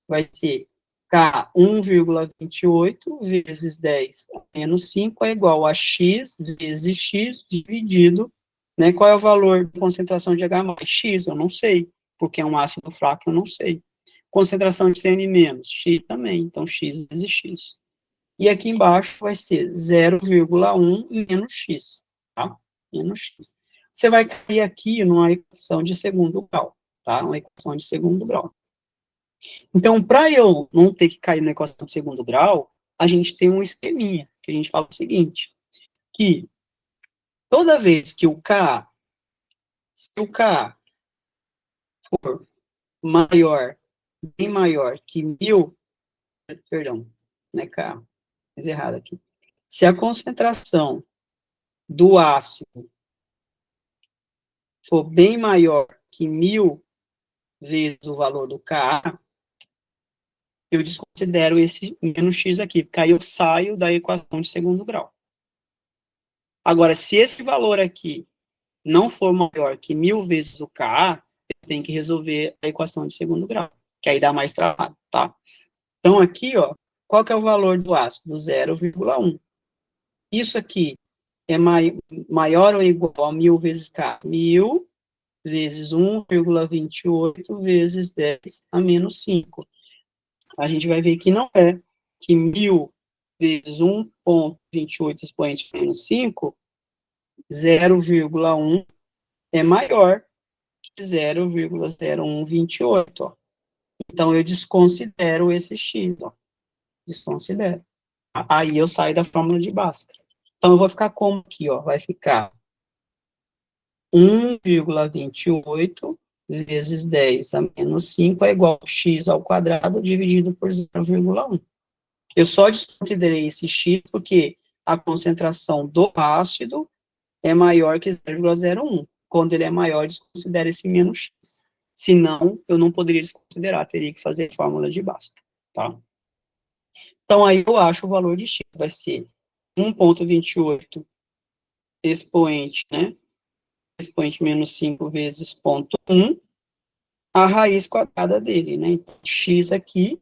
Vai ser K 1,28 vezes 10 menos 5 é igual a X vezes X dividido, né? Qual é o valor de concentração de H+? X, eu não sei, porque é um ácido fraco, eu não sei. Concentração de CN menos, X também, então X vezes X. E aqui embaixo vai ser 0,1 menos x, tá? Menos x. Você vai cair aqui numa equação de segundo grau, tá? Uma equação de segundo grau. Então, para eu não ter que cair na equação de segundo grau, a gente tem um esqueminha, que a gente fala o seguinte, que toda vez que o K, se o K for maior, bem maior que 1.000, perdão, não é K, fiz errado aqui. Se a concentração do ácido for bem maior que 1000 vezes o valor do K, eu desconsidero esse menos x aqui, porque aí eu saio da equação de segundo grau. Agora, se esse valor aqui não for maior que 1000 vezes o K, eu tenho que resolver a equação de segundo grau, que aí dá mais trabalho, tá? Então, aqui, ó, qual que é o valor do ácido? 0,1. Isso aqui é maior ou igual a 1000 vezes K? 1000 vezes 1,28 vezes 10 a menos 5. A gente vai ver que não é, que 1000 vezes 1,28 expoente a menos 5, 0,1 é maior que 0,0128, ó. Então, eu desconsidero esse x, ó. Desconsidero. Aí eu saio da fórmula de Bhaskara. Então, eu vou ficar como aqui, ó? Vai ficar 1,28 vezes 10 a menos 5 é igual a x ao quadrado dividido por 0,1. Eu só desconsiderei esse x porque a concentração do ácido é maior que 0,01. Quando ele é maior, desconsidera esse menos x. Senão, eu não poderia desconsiderar, teria que fazer fórmula de Bhaskara, tá? Então, aí eu acho o valor de x vai ser 1,28 expoente, né? Expoente menos 5 vezes ponto 1, a raiz quadrada dele, né? Então, x aqui,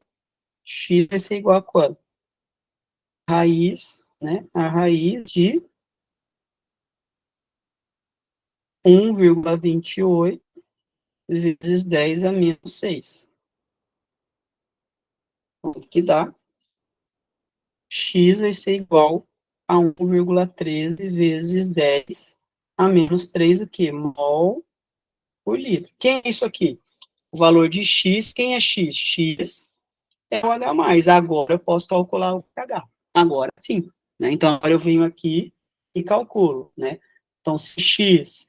x vai ser igual a quanto? Raiz, né? A raiz de 1,28 vezes 10 a menos 6. O que dá? X vai ser igual a 1,13 vezes 10 a menos 3, o quê? Mol por litro. Quem é isso aqui? O valor de x, quem é x? X é o H+. Agora eu posso calcular o pH. Agora sim. Né? Então, agora eu venho aqui e calculo. Né? Então, se x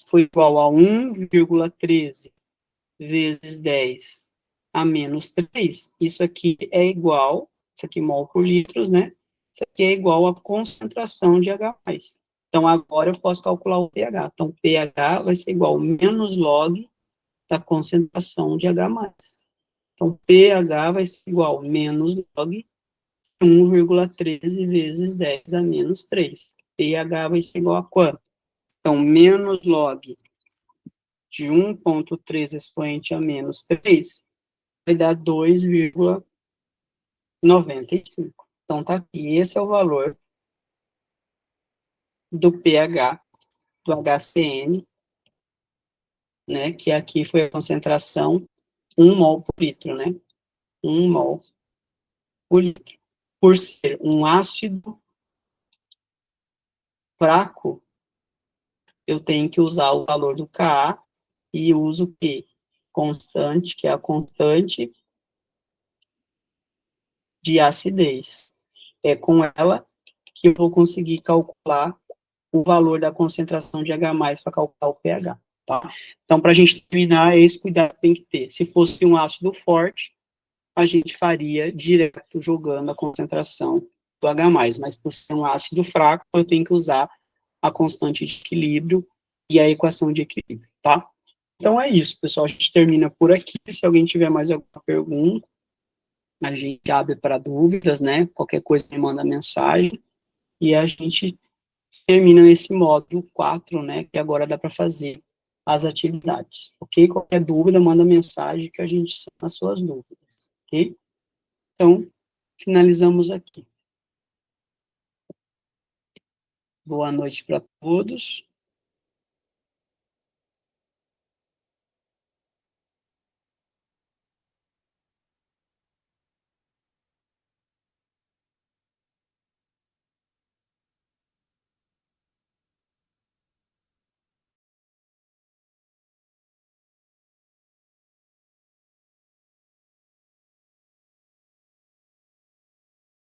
foi igual a 1,13 vezes 10 a menos 3, isso aqui é igual, isso aqui mol por litros, né? Isso aqui é igual à concentração de H+. Então, agora eu posso calcular o pH. Então, pH vai ser igual a menos log da concentração de H+. Então, pH vai ser igual a menos log 1,13 vezes 10 a menos 3. pH vai ser igual a quanto? Então, menos log de 1,3 expoente a menos 3 vai dar 2,95. Então, tá aqui. Esse é o valor do pH do HCN, né? Que aqui foi a concentração 1 mol por litro, né? 1 mol por litro. Por ser um ácido fraco, eu tenho que usar o valor do Ka e uso o Q? Constante, que é a constante de acidez. É com ela que eu vou conseguir calcular o valor da concentração de H+, para calcular o pH. Tá? Então, para a gente terminar, esse cuidado tem que ter. Se fosse um ácido forte, a gente faria direto jogando a concentração do H+, mas por ser um ácido fraco, eu tenho que usar a constante de equilíbrio e a equação de equilíbrio, tá? Então é isso, pessoal, a gente termina por aqui. Se alguém tiver mais alguma pergunta, a gente abre para dúvidas, né? Qualquer coisa me manda mensagem e a gente termina nesse módulo 4, né? Que agora dá para fazer as atividades, ok? Qualquer dúvida, manda mensagem que a gente sana as suas dúvidas, ok? Então, finalizamos aqui. Boa noite para todos.